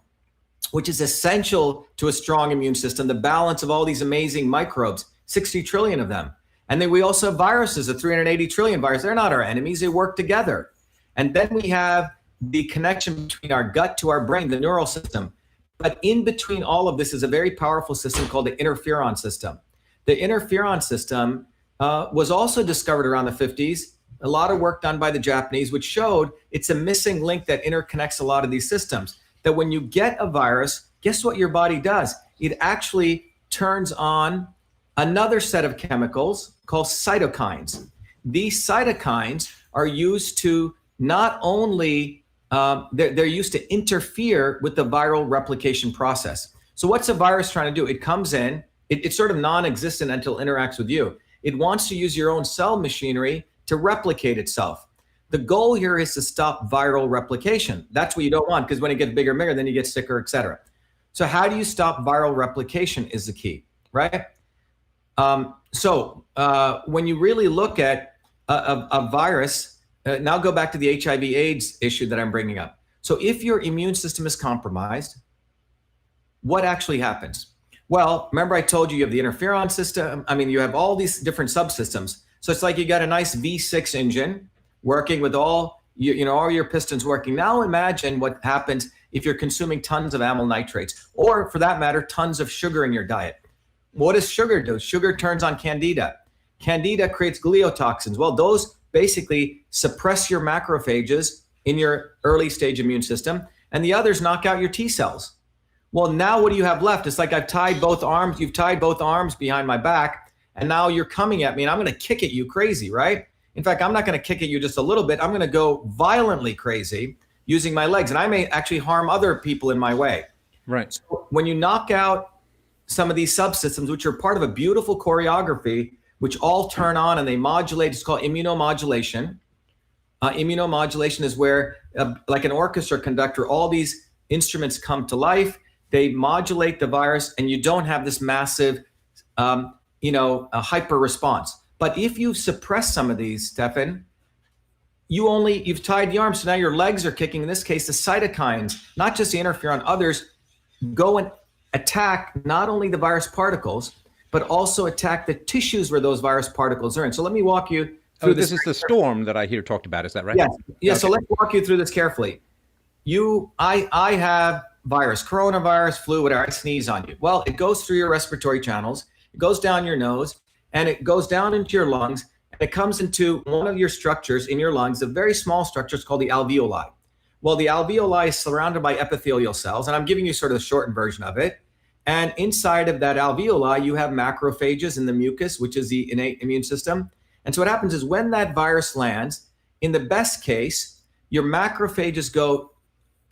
which is essential to a strong immune system, the balance of all these amazing microbes, 60 trillion of them. And then we also have viruses, a 380 trillion virus. They're not our enemies, they work together. And then we have the connection between our gut to our brain, the neural system. But in between all of this is a very powerful system called the interferon system. The interferon system was also discovered around the 50s, a lot of work done by the Japanese, which showed it's a missing link that interconnects a lot of these systems. That when you get a virus, guess what your body does? It actually turns on another set of chemicals called cytokines. These cytokines are used to not only, they're used to interfere with the viral replication process. So what's a virus trying to do? It comes in, it's sort of non-existent until it interacts with you. It wants to use your own cell machinery to replicate itself. The goal here is to stop viral replication. That's what you don't want, because when it gets bigger and bigger, then you get sicker, et cetera. So how do you stop viral replication is the key, right? When you really look at a virus, now go back to the HIV/AIDS issue that I'm bringing up. So if your immune system is compromised, what actually happens? Well, remember I told you you have the interferon system. I mean, you have all these different subsystems. So it's like you got a nice V6 engine working with all your pistons working. Now imagine what happens if you're consuming tons of amyl nitrates, or for that matter, tons of sugar in your diet. What does sugar do? Sugar turns on candida. Candida creates gliotoxins. Well, those basically suppress your macrophages in your early stage immune system, and the others knock out your T cells. Well, now what do you have left? It's like I've tied both arms. You've tied both arms behind my back, and now you're coming at me, and I'm going to kick at you crazy, right? In fact, I'm not going to kick at you just a little bit. I'm going to go violently crazy using my legs, and I may actually harm other people in my way. Right. So when you knock out some of these subsystems, which are part of a beautiful choreography, which all turn on and they modulate, it's called immunomodulation. Immunomodulation is where, like an orchestra conductor, all these instruments come to life. They modulate the virus, and you don't have this massive, a hyper response. But if you suppress some of these, Stefan, you've tied the arms, so now your legs are kicking. In this case, the cytokines, not just the interferon, others go and attack not only the virus particles, but also attack the tissues where those virus particles are in. So let me walk you through this. This is the storm that I hear talked about. Is that right? Yes. Yeah. Okay. So let's walk you through this carefully. I have virus, coronavirus, flu, whatever. I sneeze on you. Well, it goes through your respiratory channels. It goes down your nose, and it goes down into your lungs. And it comes into one of your structures in your lungs, a very small structure. It's called the alveoli. Well, the alveoli is surrounded by epithelial cells, and I'm giving you sort of the shortened version of it. And inside of that alveoli, you have macrophages in the mucus, which is the innate immune system. And so what happens is when that virus lands, in the best case, your macrophages go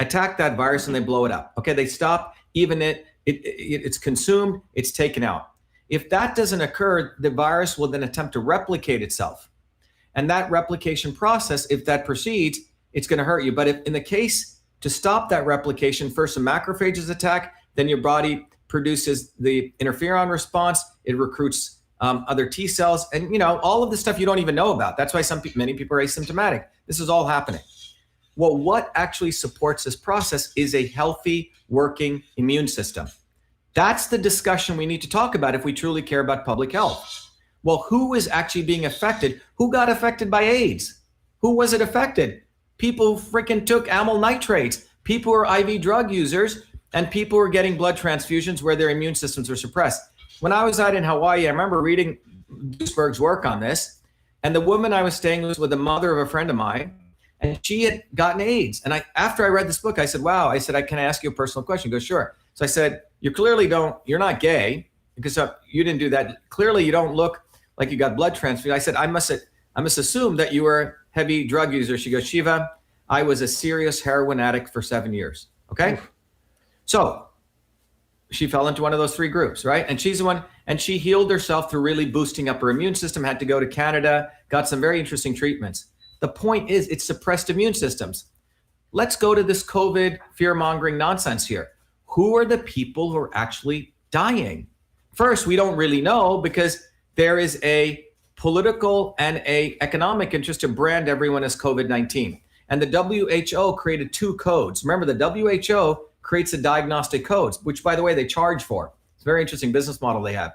attack that virus and they blow it up. Okay, they stop, even it's consumed, it's taken out. If that doesn't occur, the virus will then attempt to replicate itself. And that replication process, if that proceeds, it's going to hurt you. But if in the case to stop that replication, first the macrophages attack, then your body produces the interferon response, it recruits other T cells, and all of the stuff you don't even know about. That's why many people are asymptomatic. This is all happening. Well, what actually supports this process is a healthy, working immune system. That's the discussion we need to talk about if we truly care about public health. Well, who is actually being affected? Who got affected by AIDS? Who was it affected? People who freaking took amyl nitrates, people who are IV drug users, and people who are getting blood transfusions where their immune systems were suppressed. When I was out in Hawaii, I remember reading Duisberg's work on this, and the woman I was staying with was the mother of a friend of mine, and she had gotten AIDS. And after I read this book, I said, wow, can I ask you a personal question? He goes, sure. So I said, you're not gay, because you didn't do that. Clearly you don't look like you got blood transfusion. I said, I must assume that you were a heavy drug user. She goes, Shiva, I was a serious heroin addict for 7 years. Okay. Oof. So she fell into one of those three groups, right? And she's the one, and she healed herself through really boosting up her immune system, had to go to Canada, got some very interesting treatments. The point is, it suppressed immune systems. Let's go to this COVID fear-mongering nonsense here. Who are the people who are actually dying? First, we don't really know, because there is a political and a economic interest to brand everyone as COVID-19. And the WHO created two codes. Remember, the WHO creates the diagnostic codes, which, by the way, they charge for. It's a very interesting business model they have.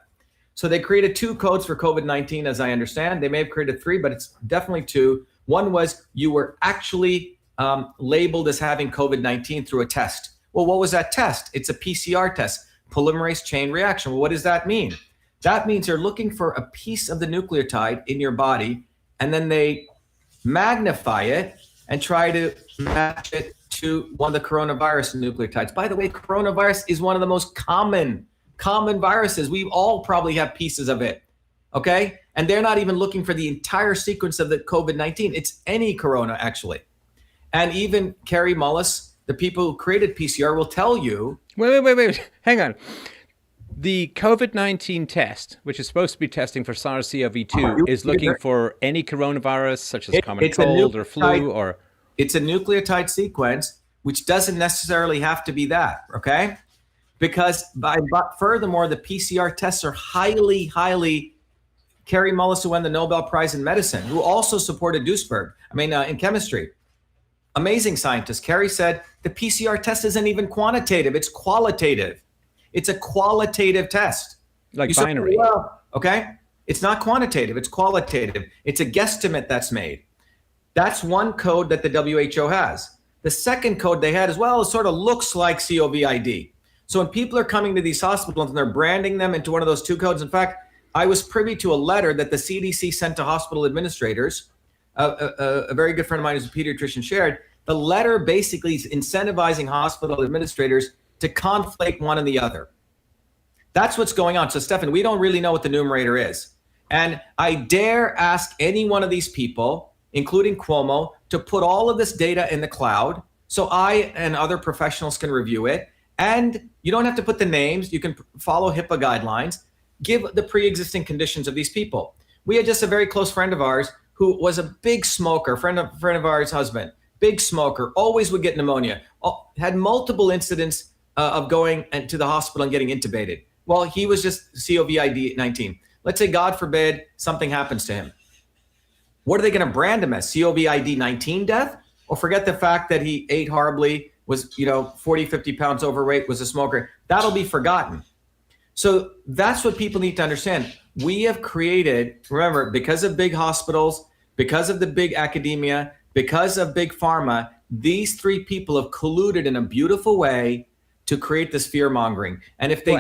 So they created two codes for COVID-19, as I understand. They may have created three, but it's definitely two. One was you were actually labeled as having COVID-19 through a test. Well, what was that test? It's a PCR test, polymerase chain reaction. Well, what does that mean? That means they're looking for a piece of the nucleotide in your body, and then they magnify it and try to match it to one of the coronavirus nucleotides. By the way, coronavirus is one of the most common viruses. We all probably have pieces of it, okay? And they're not even looking for the entire sequence of the COVID-19. It's any corona, actually. And even Carrie Mullis, the people who created PCR, will tell you... Wait. Hang on. The COVID-19 test, which is supposed to be testing for SARS-CoV-2, is looking for any coronavirus, such as common cold or flu, or... It's a nucleotide sequence, which doesn't necessarily have to be that, okay? But furthermore, the PCR tests are highly. Kary Mullis, who won the Nobel Prize in Medicine, who also supported Duisburg, in chemistry. Amazing scientist. Kary said the PCR test isn't even quantitative, it's qualitative. It's a qualitative test. Like binary. Okay? It's not quantitative, it's qualitative. It's a guesstimate that's made. That's one code that the WHO has. The second code they had as well is sort of looks like COVID. So when people are coming to these hospitals and they're branding them into one of those two codes, in fact, I was privy to a letter that the CDC sent to hospital administrators. A very good friend of mine who's a pediatrician shared. The letter basically is incentivizing hospital administrators to conflate one and the other. That's what's going on. So, Stefan, we don't really know what the numerator is. And I dare ask any one of these people, including Cuomo, to put all of this data in the cloud so I and other professionals can review it. And you don't have to put the names. You can follow HIPAA guidelines. Give the pre-existing conditions of these people. We had just a very close friend of ours who was a big smoker, friend of ours husband, big smoker, always would get pneumonia, had multiple incidents of going to the hospital and getting intubated. Well, he was just COVID-19. Let's say, God forbid, something happens to him. What are they going to brand him as? COVID-19 death? Or forget the fact that he ate horribly, was 40, 50 pounds overweight, was a smoker. That'll be forgotten. So that's what people need to understand. We have created, remember, because of big hospitals, because of the big academia, because of big pharma, these three people have colluded in a beautiful way to create this fear mongering. And if they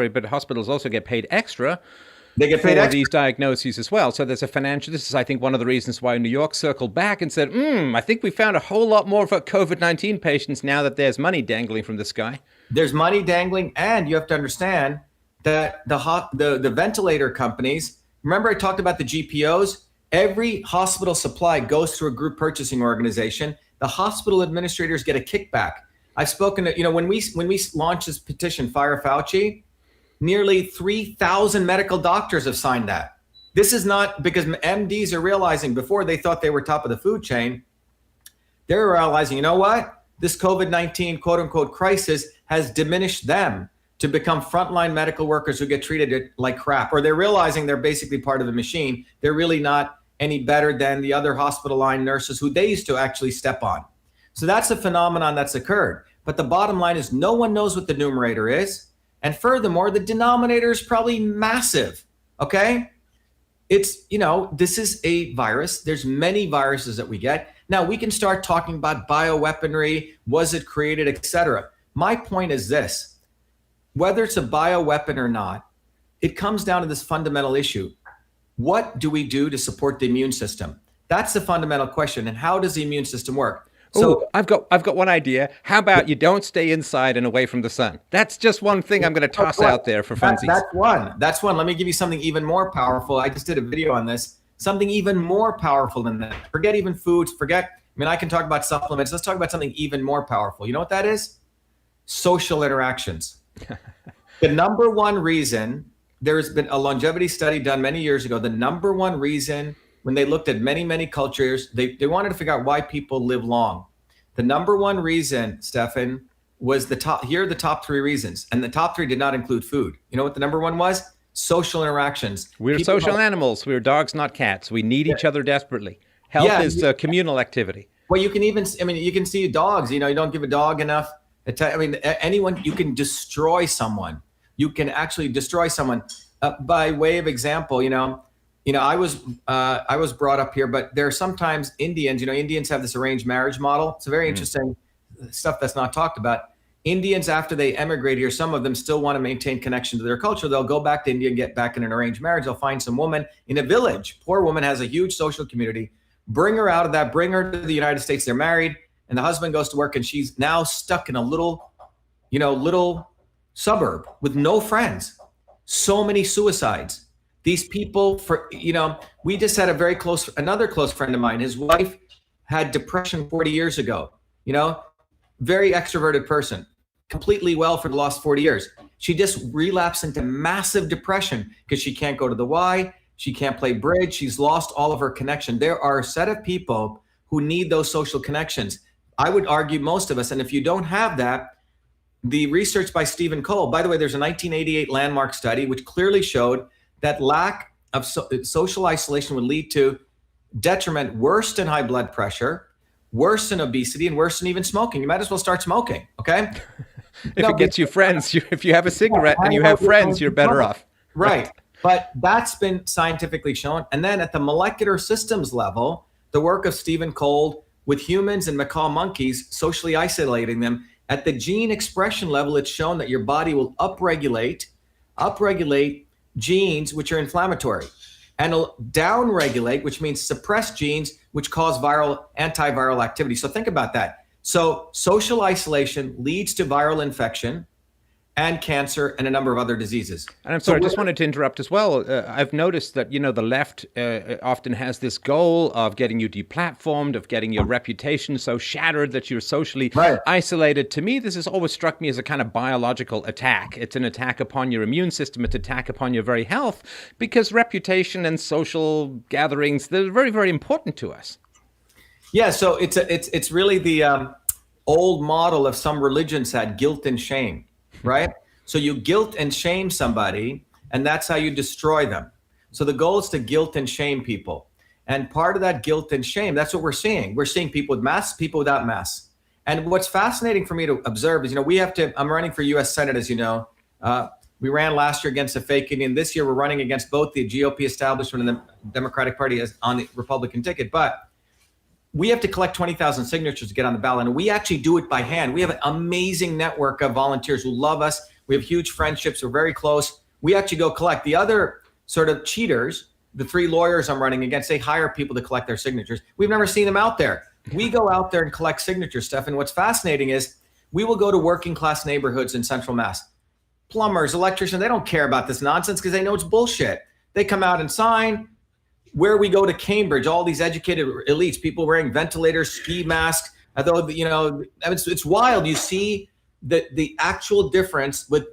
but hospitals also get paid extra. They get paid for extra. These diagnoses as well. So there's a financial, this is, I think, one of the reasons why New York circled back and said, I think we found a whole lot more for COVID-19 patients now that there's money dangling from the sky. There's money dangling, and you have to understand that the ventilator companies, remember I talked about the GPOs? Every hospital supply goes through a group purchasing organization. The hospital administrators get a kickback. I've spoken to, when we launched this petition, Fire Fauci, nearly 3,000 medical doctors have signed that. This is not because MDs are realizing, before they thought they were top of the food chain, they're realizing, you know what? This COVID-19 quote unquote crisis has diminished them to become frontline medical workers who get treated like crap, or they're realizing they're basically part of the machine. They're really not any better than the other hospital line nurses who they used to actually step on. So that's a phenomenon that's occurred. But the bottom line is no one knows what the numerator is. And furthermore, the denominator is probably massive, okay? It's, this is a virus. There's many viruses that we get. Now, we can start talking about bioweaponry, was it created, etc. My point is this: whether it's a bioweapon or not, it comes down to this fundamental issue. What do we do to support the immune system? That's the fundamental question. And how does the immune system work? So I've got one idea. How about you don't stay inside and away from the sun? That's just one thing I'm going to toss out there for funsies. That's one. Let me give you something even more powerful. I just did a video on this. Something even more powerful than that. Forget even foods. I can talk about supplements. Let's talk about something even more powerful. You know what that is? Social interactions. The number one reason, there's been a longevity study done many years ago. The number one reason, when they looked at many cultures, they wanted to figure out why people live long. The number one reason, Stefan, was here are the top three reasons. And the top three did not include food. You know what the number one was? Social interactions. We're social animals. We're dogs, not cats. We need each other desperately. Health is communal activity. Well, you can even, you can see dogs, you don't give a dog enough. Anyone, you can destroy someone. You can actually destroy someone. By way of example, I was brought up here, but there are sometimes Indians, Indians have this arranged marriage model. It's a very interesting stuff that's not talked about. Indians, after they emigrate here, some of them still want to maintain connection to their culture. They'll go back to India and get back in an arranged marriage. They'll find some woman in a village. Poor woman has a huge social community. Bring her out of that, bring her to the United States. They're married and the husband goes to work and she's now stuck in a little suburb with no friends. So many suicides. These people, we just had another close friend of mine. His wife had depression 40 years ago, very extroverted person, completely well for the last 40 years. She just relapsed into massive depression because she can't go to the Y, she can't play bridge, she's lost all of her connection. There are a set of people who need those social connections. I would argue most of us, and if you don't have that, the research by Stephen Cole, by the way, there's a 1988 landmark study which clearly showed that lack of social isolation would lead to detriment worse than high blood pressure, worse than obesity, and worse than even smoking. You might as well start smoking, okay? If it gets you friends, if you have a cigarette and you have friends, you're better off. Right. But that's been scientifically shown. And then at the molecular systems level, the work of Stephen Cole with humans and macaque monkeys, socially isolating them, at the gene expression level, it's shown that your body will upregulate genes which are inflammatory, and downregulate, which means suppress genes which cause antiviral activity. So think about that. So social isolation leads to viral infection and cancer and a number of other diseases. And I'm sorry, I just wanted to interrupt as well. I've noticed that, the left often has this goal of getting you deplatformed, of getting your reputation so shattered that you're socially isolated. To me, this has always struck me as a kind of biological attack. It's an attack upon your immune system. It's an attack upon your very health, because reputation and social gatherings, they're very, very important to us. Yeah, so it's really the old model of some religions had, guilt and shame. Right? So you guilt and shame somebody, and that's how you destroy them. So the goal is to guilt and shame people. And part of that guilt and shame, that's what we're seeing. We're seeing people with masks, people without masks. And what's fascinating for me to observe is, I'm running for US Senate, as you know. We ran last year against a fake Indian. This year we're running against both the GOP establishment and the Democratic Party on the Republican ticket. But we have to collect 20,000 signatures to get on the ballot. And we actually do it by hand. We have an amazing network of volunteers who love us. We have huge friendships. We're very close. We actually go collect. The other sort of cheaters, the 3 lawyers I'm running against, they hire people to collect their signatures. We've never seen them out there. We go out there and collect signatures, Steph. And what's fascinating is we will go to working class neighborhoods in Central Mass. Plumbers, electricians, they don't care about this nonsense because they know it's bullshit. They come out and sign. Where we go to Cambridge, all these educated elites, people wearing ventilators, ski masks, although, it's wild. You see the actual difference with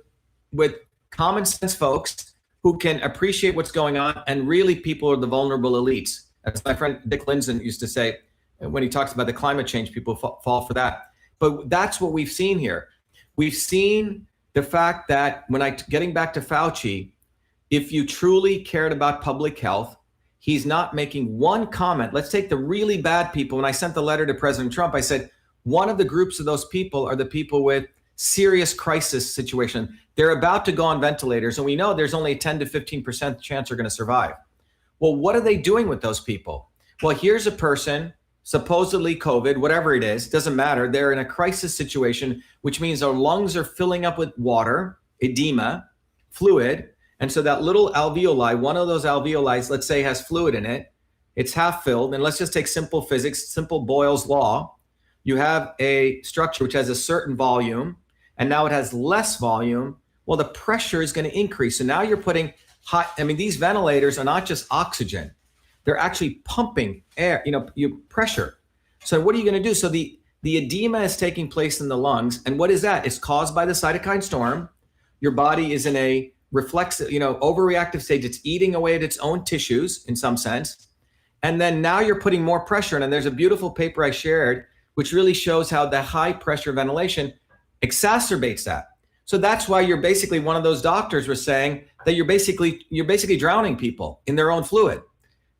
common sense folks who can appreciate what's going on, and really people are the vulnerable elites. As my friend Dick Lindzen used to say when he talks about the climate change, people fall for that. But that's what we've seen here. We've seen the fact that getting back to Fauci, if you truly cared about public health, he's not making one comment. Let's take the really bad people. When I sent the letter to President Trump, I said, one of the groups of those people are the people with serious crisis situation. They're about to go on ventilators, and we know there's only a 10 to 15% chance they're going to survive. Well, what are they doing with those people? Well, here's a person, supposedly COVID, whatever it is, doesn't matter. They're in a crisis situation, which means their lungs are filling up with water, edema, fluid. And so that little alveoli, one of those alveoli, let's say, has fluid in it. It's half filled. And let's just take simple physics, simple Boyle's law. You have a structure which has a certain volume, and now it has less volume. Well, the pressure is going to increase. So now you're putting these ventilators are not just oxygen. They're actually pumping air, pressure. So what are you going to do? So the edema is taking place in the lungs. And what is that? It's caused by the cytokine storm. Your body is in a reflexive, overreactive stage. It's eating away at its own tissues in some sense. And then now you're putting more pressure in. And there's a beautiful paper I shared, which really shows how the high pressure ventilation exacerbates that. So that's why you're basically, one of those doctors was saying that you're basically drowning people in their own fluid.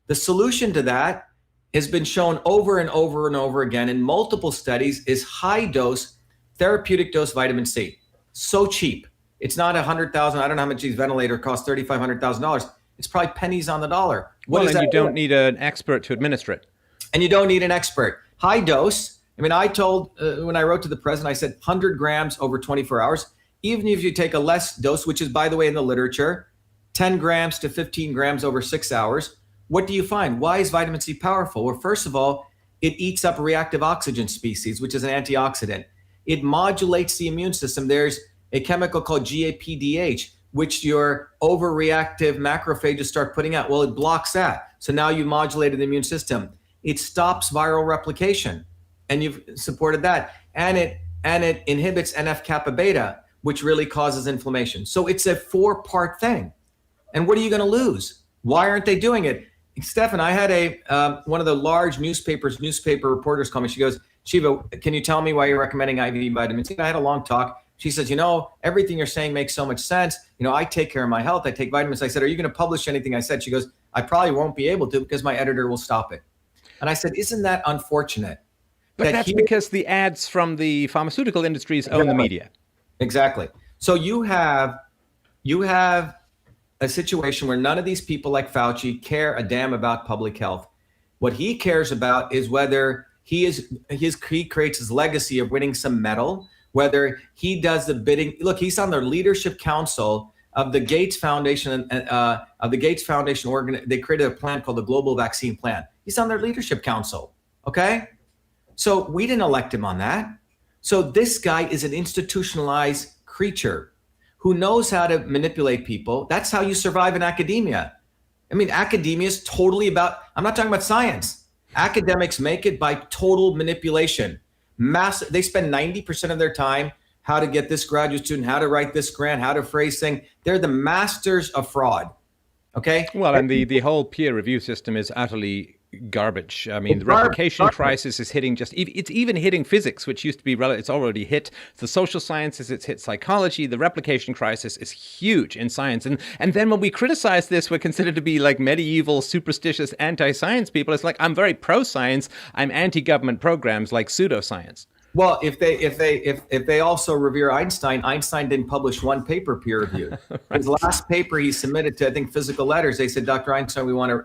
The solution to that has been shown over and over and over again in multiple studies is high dose, therapeutic dose vitamin C. So cheap. It's not $100,000. I don't know how much these ventilators cost, $3,500. It's probably pennies on the dollar. You don't need an expert to administer it. And you don't need an expert. High dose. I told, when I wrote to the president, I said 100 grams over 24 hours. Even if you take a less dose, which is, by the way, in the literature, 10 grams to 15 grams over 6 hours, what do you find? Why is vitamin C powerful? Well, first of all, it eats up reactive oxygen species, which is an antioxidant. It modulates the immune system. There's a chemical called GAPDH, which your overreactive macrophages start putting out. Well, it blocks that. So now you've modulated the immune system. It stops viral replication, and you've supported that. And it inhibits NF-kappa beta, which really causes inflammation. So it's a 4-part thing. And what are you going to lose? Why aren't they doing it? Stefan, I had one of the large newspaper reporters call me. She goes, Shiva, can you tell me why you're recommending IV vitamin C? I had a long talk. She says, everything you're saying makes so much sense. I take care of my health. I take vitamins. I said, are you going to publish anything I said? She goes, I probably won't be able to because my editor will stop it. And I said, isn't that unfortunate? But that's because the ads from the pharmaceutical industries own the media. Exactly. So you have a situation where none of these people like Fauci care a damn about public health. What he cares about is whether he creates his legacy of winning some medal, whether he does the bidding. Look, he's on the leadership council of the Gates Foundation They created a plan called the Global Vaccine Plan. He's on their leadership council. Okay. So we didn't elect him on that. So this guy is an institutionalized creature who knows how to manipulate people. That's how you survive in academia. I mean, academia is totally I'm not talking about science. Academics make it by total manipulation. They spend 90% of their time how to get this graduate student, how to write this grant, how to phrase things. They're the masters of fraud. Okay. Well, and the whole peer review system is utterly garbage. I mean, the replication crisis is hitting it's even hitting physics, which used to be it's already hit the social sciences, it's hit psychology. The replication crisis is huge in science. And then when we criticize this, we're considered to be like medieval, superstitious, anti-science people. It's like, I'm very pro-science. I'm anti-government programs like pseudoscience. Well, if they also revere Einstein didn't publish one paper peer reviewed. Right. His last paper he submitted to, I think, Physical Letters. They said, Dr. Einstein, we want to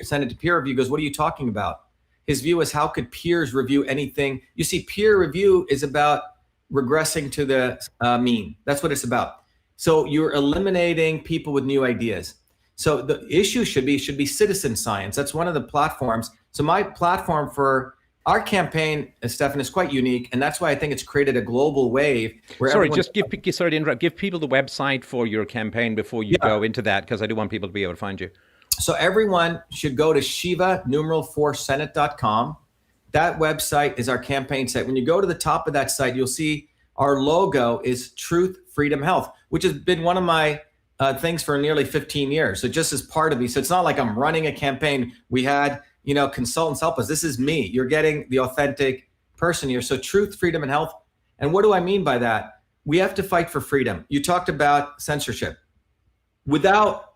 send it to peer review. He goes, what are you talking about? His view is, how could peers review anything? You see, peer review is about regressing to the mean. That's what it's about. So you're eliminating people with new ideas. So the issue should be citizen science. That's one of the platforms. So my platform for our campaign, Stefan, is quite unique, and that's why I think it's created a global wave. Sorry to interrupt. Give people the website for your campaign before you go into that, because I do want people to be able to find you. So everyone should go to Shiva4Senate.com. That website is our campaign site. When you go to the top of that site, you'll see our logo is Truth, Freedom, Health, which has been one of my things for nearly 15 years. So just as part of me. So it's not like I'm running a campaign. We had, consultants help us. This is me. You're getting the authentic person here. So Truth, Freedom, and Health. And what do I mean by that? We have to fight for freedom. You talked about censorship. Without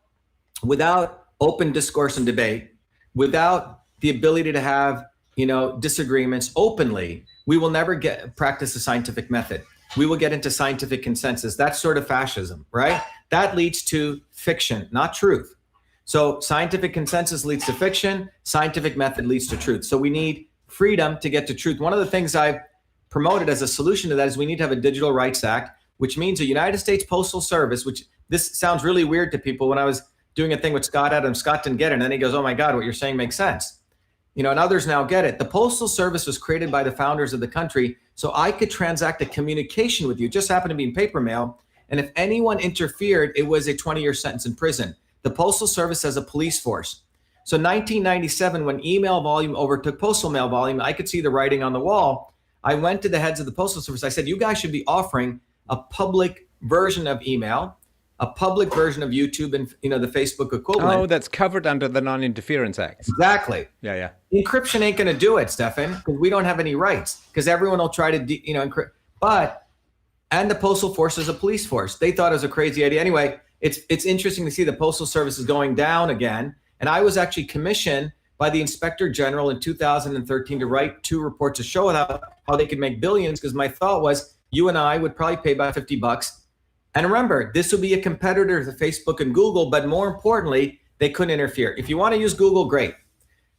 open discourse and debate, without the ability to have, disagreements openly, we will never practice the scientific method. We will get into scientific consensus. That's sort of fascism, right? That leads to fiction, not truth. So scientific consensus leads to fiction. Scientific method leads to truth. So we need freedom to get to truth. One of the things I've promoted as a solution to that is we need to have a Digital Rights Act, which means a United States Postal Service, which this sounds really weird to people. When I was doing a thing with Scott Adams, Scott didn't get it. And then he goes, oh my God, what you're saying makes sense. And others now get it. The Postal Service was created by the founders of the country so I could transact a communication with you. It just happened to be in paper mail. And if anyone interfered, it was a 20-year sentence in prison. The Postal Service has a police force. So 1997, when email volume overtook postal mail volume, I could see the writing on the wall. I went to the heads of the Postal Service. I said, you guys should be offering a public version of email, a public version of YouTube, and the Facebook equivalent. Oh, that's covered under the Non-Interference Act. Exactly. Yeah. Encryption ain't going to do it, Stefan, because we don't have any rights. Because everyone will try to, encrypt. And the Postal Force is a police force. They thought it was a crazy idea. Anyway, it's interesting to see the Postal Service is going down again. And I was actually commissioned by the Inspector General in 2013 to write 2 reports to show how they could make billions. Because my thought was, you and I would probably pay about $50. And remember, this would be a competitor to Facebook and Google, but more importantly, they couldn't interfere. If you want to use Google, great.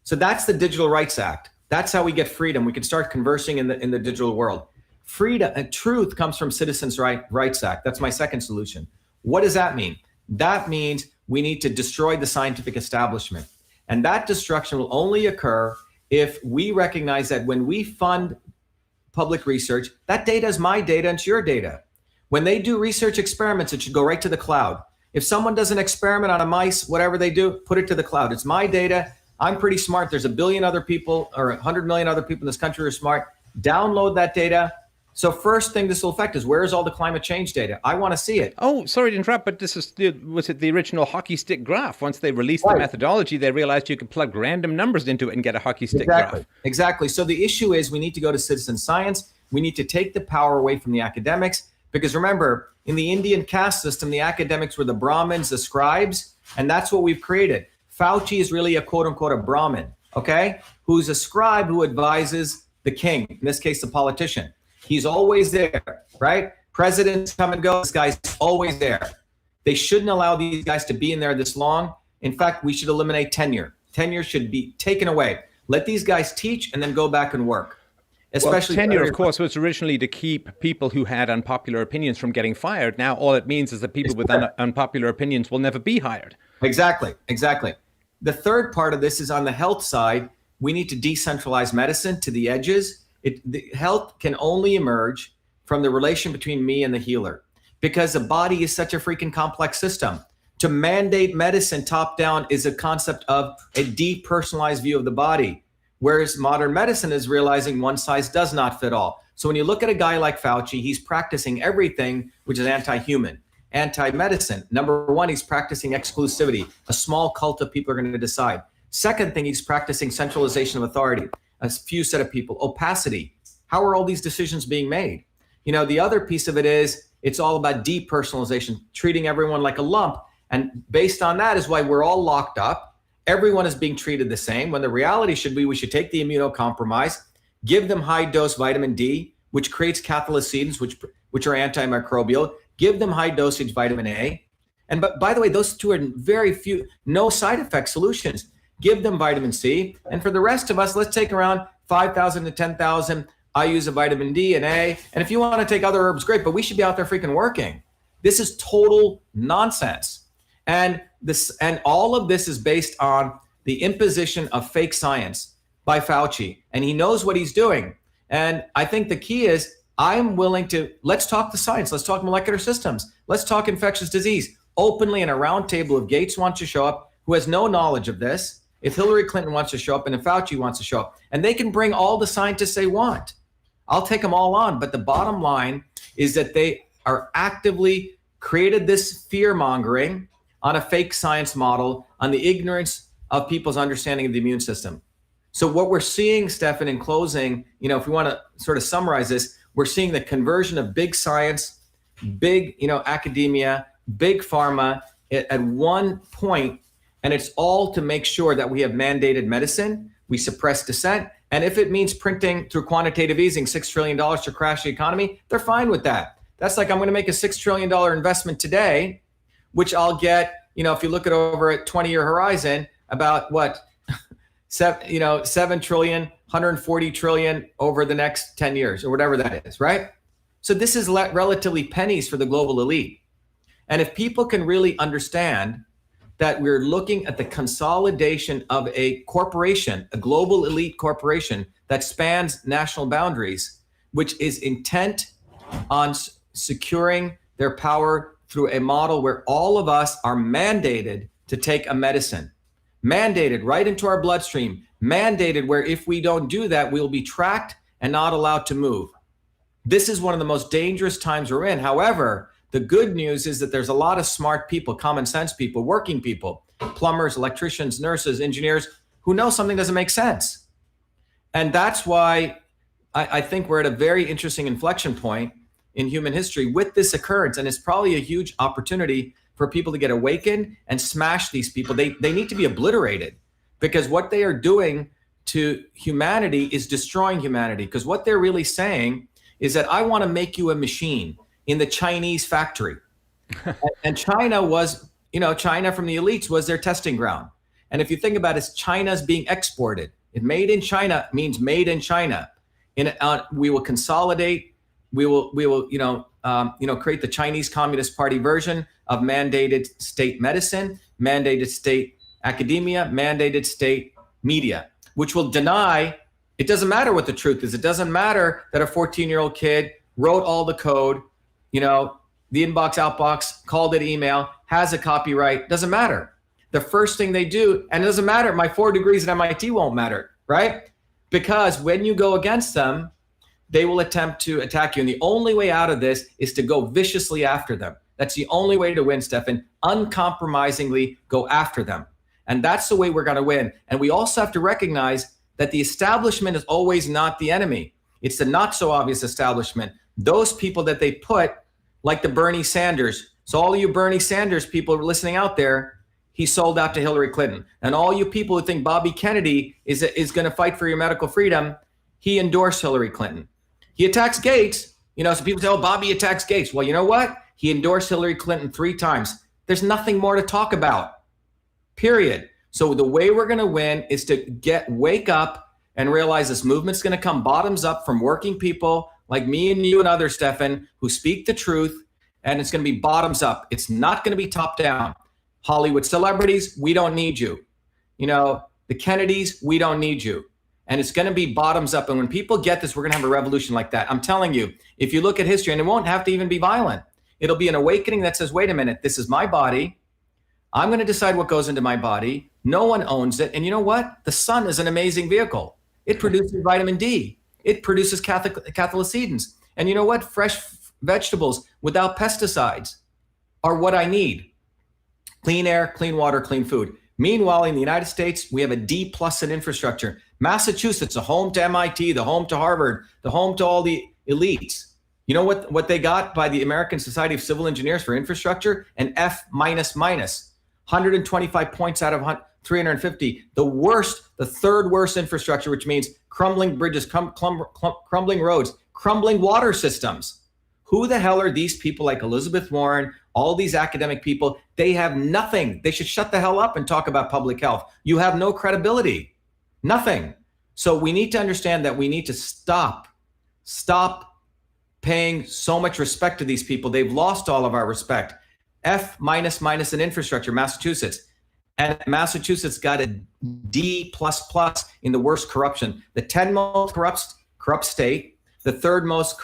So that's the Digital Rights Act. That's how we get freedom. We can start conversing in the digital world. Freedom and truth comes from Citizens Rights Act. That's my second solution. What does that mean? That means we need to destroy the scientific establishment. And that destruction will only occur if we recognize that when we fund public research, that data is my data and it's your data. When they do research experiments, it should go right to the cloud. If someone does an experiment on a mice, whatever they do, put it to the cloud. It's my data. I'm pretty smart. There's 1 billion other people or 100 million other people in this country who are smart. Download that data. So first thing this will affect is, where's all the climate change data? I want to see it. Oh, sorry to interrupt, but was it the original hockey stick graph? Once they released the methodology, they realized you could plug random numbers into it and get a hockey stick graph. Exactly. So the issue is we need to go to citizen science. We need to take the power away from the academics. Because remember, in the Indian caste system, the academics were the Brahmins, the scribes, and that's what we've created. Fauci is really a quote unquote a Brahmin, okay? Who's a scribe who advises the king, in this case, the politician. He's always there, right? Presidents come and go, this guy's always there. They shouldn't allow these guys to be in there this long. In fact, we should eliminate tenure. Tenure should be taken away. Let these guys teach and then go back and work. Especially tenure, of course, was originally to keep people who had unpopular opinions from getting fired. Now, all it means is that people with unpopular opinions will never be hired. Exactly. The third part of this is on the health side. We need to decentralize medicine to the edges. The health can only emerge from the relation between me and the healer, because the body is such a freaking complex system. To mandate medicine top down is a concept of a depersonalized view of the body. Whereas modern medicine is realizing one size does not fit all. So when you look at a guy like Fauci, he's practicing everything which is anti-human, anti-medicine. Number one, he's practicing exclusivity. A small cult of people are going to decide. Second thing, he's practicing centralization of authority. A few set of people. Opacity. How are all these decisions being made? You know, the other piece of it is it's all about depersonalization, treating everyone like a lump. And based on that is why we're all locked up. Everyone is being treated the same, when the reality should be we should take the immunocompromised, give them high dose vitamin D, which creates cathelicidins, which are antimicrobial, give them high dosage vitamin A. And by the way, those two are very few, no side effect solutions. Give them vitamin C. And for the rest of us, let's take around 5,000 to 10,000 IUs of vitamin D and A. And if you want to take other herbs, great, but we should be out there freaking working. This is total nonsense. And all of this is based on the imposition of fake science by Fauci, and he knows what he's doing. And I think the key is I'm willing to, let's talk the science, let's talk molecular systems, let's talk infectious disease openly in a round table. If Gates wants to show up, who has no knowledge of this, if Hillary Clinton wants to show up, and if Fauci wants to show up, and they can bring all the scientists they want, I'll take them all on. But the bottom line is that they are actively created this fear mongering on a fake science model, on the ignorance of people's understanding of the immune system. So what we're seeing, Stefan, in closing, you know, if we want to sort of summarize this, we're seeing the conversion of big science, big, academia, big pharma at one point, and it's all to make sure that we have mandated medicine, we suppress dissent, and if it means printing through quantitative easing $6 trillion to crash the economy, they're fine with that. That's like, I'm going to make a $6 trillion investment today, which I'll get, if you look at over a 20-year horizon, about what, 7 trillion, 140 trillion over the next 10 years or whatever that is, right? So this is relatively pennies for the global elite. And if people can really understand that we're looking at the consolidation of a corporation, a global elite corporation that spans national boundaries, which is intent on securing their power through a model where all of us are mandated to take a medicine, mandated right into our bloodstream, mandated where if we don't do that, we'll be tracked and not allowed to move. This is one of the most dangerous times we're in. However, the good news is that there's a lot of smart people, common sense people, working people, plumbers, electricians, nurses, engineers, who know something doesn't make sense. And that's why I think we're at a very interesting inflection point in human history with this occurrence. And it's probably a huge opportunity for people to get awakened and smash these people. They need to be obliterated, because what they are doing to humanity is destroying humanity. Because what they're really saying is that I want to make you a machine in the Chinese factory. And China was, China from the elites was their testing ground. And if you think about it, China's being exported. Made in China means made in China. We will consolidate. We will create the Chinese Communist Party version of mandated state medicine, mandated state academia, mandated state media, which will deny. It doesn't matter what the truth is. It doesn't matter that a 14-year-old kid wrote all the code, the inbox, outbox, called it email, has a copyright. Doesn't matter. The first thing they do, and it doesn't matter, my 4 degrees at MIT won't matter, right? Because when you go against them, they will attempt to attack you. And the only way out of this is to go viciously after them. That's the only way to win, Stefan. Uncompromisingly go after them. And that's the way we're going to win. And we also have to recognize that the establishment is always not the enemy. It's the not so obvious establishment. Those people that they put like the Bernie Sanders. So all of you Bernie Sanders people listening out there, he sold out to Hillary Clinton. And all you people who think Bobby Kennedy is going to fight for your medical freedom, he endorsed Hillary Clinton. He attacks Gates. So people say, oh, Bobby attacks Gates. Well, you know what? He endorsed Hillary Clinton 3 times. There's nothing more to talk about, period. So the way we're going to win is to wake up and realize this movement's going to come bottoms up from working people like me and you and others, Stefan, who speak the truth, and it's going to be bottoms up. It's not going to be top down. Hollywood celebrities, we don't need you. The Kennedys, we don't need you. And it's going to be bottoms up. And when people get this, we're going to have a revolution like that. I'm telling you, if you look at history, and it won't have to even be violent, it'll be an awakening that says, wait a minute, this is my body. I'm going to decide what goes into my body. No one owns it. And you know what? The sun is an amazing vehicle. It produces vitamin D. It produces cathelicidins. And you know what? Fresh vegetables without pesticides are what I need. Clean air, clean water, clean food. Meanwhile, in the United States, we have a D+ in infrastructure. Massachusetts, the home to MIT, the home to Harvard, the home to all the elites. You know what they got by the American Society of Civil Engineers for infrastructure? An F-. 125 points out of 350. The third worst infrastructure, which means crumbling bridges, crumbling roads, crumbling water systems. Who the hell are these people like Elizabeth Warren, all these academic people? They have nothing. They should shut the hell up and talk about public health. You have no credibility, nothing. So we need to understand that we need to stop paying so much respect to these people. They've lost all of our respect. F-. in infrastructure, Massachusetts. And Massachusetts got a D++ in the worst corruption. The 10th most corrupt state, the 3rd most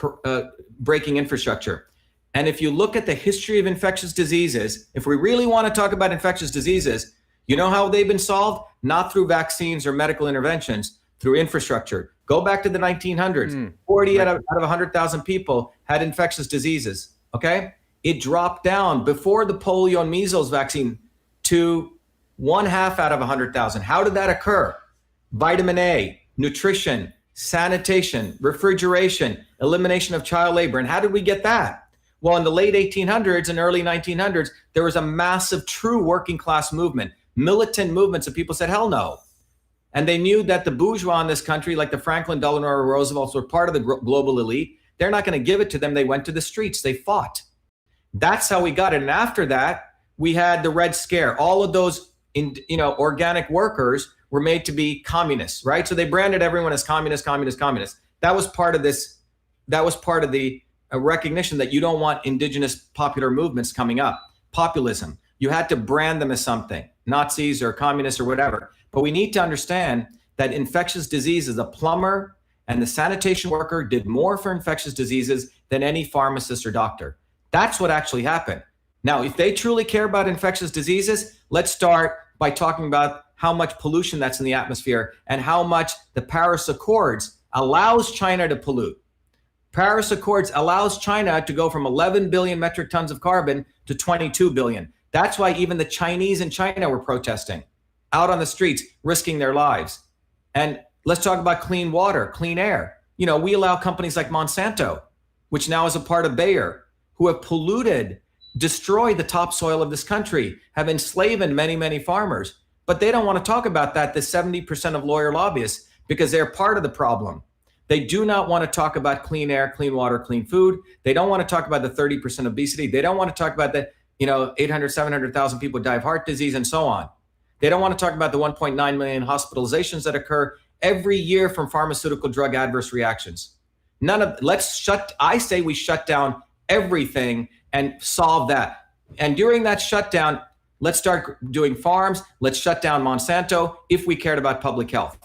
breaking infrastructure. And if you look at the history of infectious diseases, if we really want to talk about infectious diseases, you know how they've been solved? Not through vaccines or medical interventions, through infrastructure. Go back to the 1900s. 40 out of 100,000 people had infectious diseases, okay? It dropped down before the polio and measles vaccine to 1/2 out of 100,000. How did that occur? Vitamin A, nutrition, sanitation, refrigeration, elimination of child labor. And how did we get that? Well, in the late 1800s and early 1900s, there was a massive true working class movement, militant movements of people said, hell no. And they knew that the bourgeois in this country, like the Franklin Delano Roosevelts, were part of the global elite. They're not going to give it to them. They went to the streets. They fought. That's how we got it. And after that, we had the Red Scare. All of those, organic workers were made to be communists, right? So they branded everyone as communist. That was part of this. That was part of the recognition that you don't want indigenous popular movements coming up. Populism. You had to brand them as something, Nazis or communists or whatever. But we need to understand that infectious diseases, the plumber and the sanitation worker did more for infectious diseases than any pharmacist or doctor. That's what actually happened. Now, if they truly care about infectious diseases, let's start by talking about how much pollution that's in the atmosphere and how much the Paris Accords allows China to pollute. Paris Accords allows China to go from 11 billion metric tons of carbon to 22 billion. That's why even the Chinese in China were protesting out on the streets, risking their lives. And let's talk about clean water, clean air. We allow companies like Monsanto, which now is a part of Bayer, who have polluted, destroyed the topsoil of this country, have enslaved many, many farmers. But they don't want to talk about that, the 70% of lawyer lobbyists, because they're part of the problem. They do not want to talk about clean air, clean water, clean food. They don't want to talk about the 30% obesity. They don't want to talk about the 800, 700,000 people die of heart disease and so on. They don't want to talk about the 1.9 million hospitalizations that occur every year from pharmaceutical drug adverse reactions. I say we shut down everything and solve that. And during that shutdown, let's start doing farms. Let's shut down Monsanto if we cared about public health.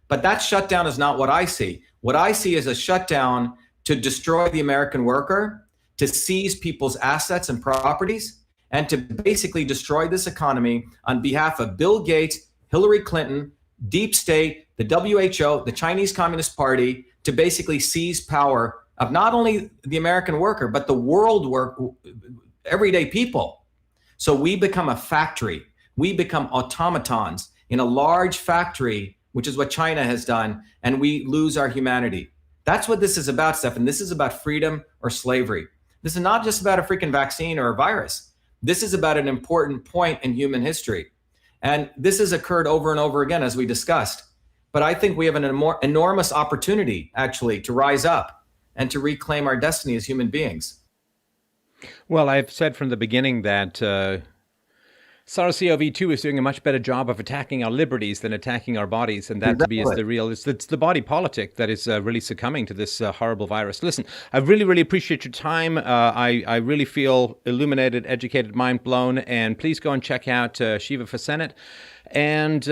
But that shutdown is not what I see. What I see is a shutdown to destroy the American worker, to seize people's assets and properties, and to basically destroy this economy on behalf of Bill Gates, Hillary Clinton, deep state, the WHO, the Chinese Communist Party, to basically seize power of not only the American worker, but the world everyday people. So we become a factory. We become automatons in a large factory, which is what China has done, and we lose our humanity. That's what this is about, Stefan. This is about freedom or slavery. This is not just about a freaking vaccine or a virus. This is about an important point in human history. And this has occurred over and over again, as we discussed. But I think we have an enormous opportunity, actually, to rise up and to reclaim our destiny as human beings. Well, I've said from the beginning that SARS-CoV-2 is doing a much better job of attacking our liberties than attacking our bodies, and that to me is the real. It's the body politic that is really succumbing to this horrible virus. Listen, I really, really appreciate your time. I really feel illuminated, educated, mind blown, and please go and check out Shiva for Senate. And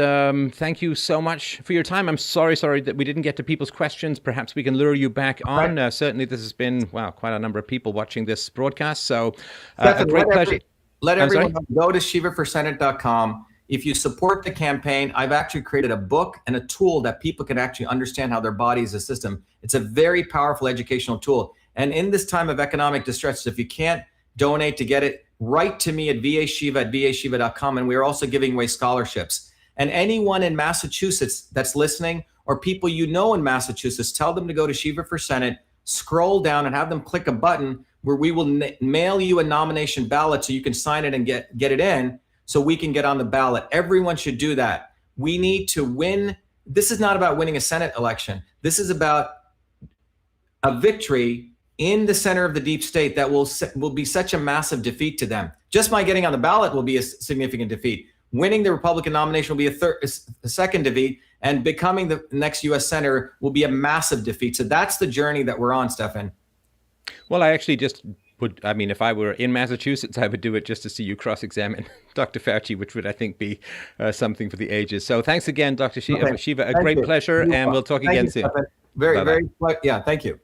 thank you so much for your time. I'm sorry that we didn't get to people's questions. Perhaps we can lure you back on. Certainly, this has been, wow, quite a number of people watching this broadcast. So a great pleasure. Let everyone go to shivaforsenate.com. If you support the campaign, I've actually created a book and a tool that people can actually understand how their body is a system. It's a very powerful educational tool. And in this time of economic distress, if you can't donate to get it, write to me at vashiva@vashiva.com. And we're also giving away scholarships. And anyone in Massachusetts that's listening, or people you know in Massachusetts, tell them to go to Shiva for Senate, scroll down and have them click a button where we will mail you a nomination ballot so you can sign it and get it in so we can get on the ballot. Everyone should do that. We need to win. This is not about winning a Senate election. This is about a victory in the center of the deep state that will be such a massive defeat to them. Just my getting on the ballot will be a significant defeat. Winning the Republican nomination will be a second defeat, and becoming the next U.S. Senator will be a massive defeat. So that's the journey that we're on, Stefan. Well, I actually just would, I mean, if I were in Massachusetts, I would do it just to see you cross-examine Dr. Fauci, which would, I think, be something for the ages. So thanks again, Dr. Shiva. A great pleasure, and we'll talk again soon. Very, yeah, thank you.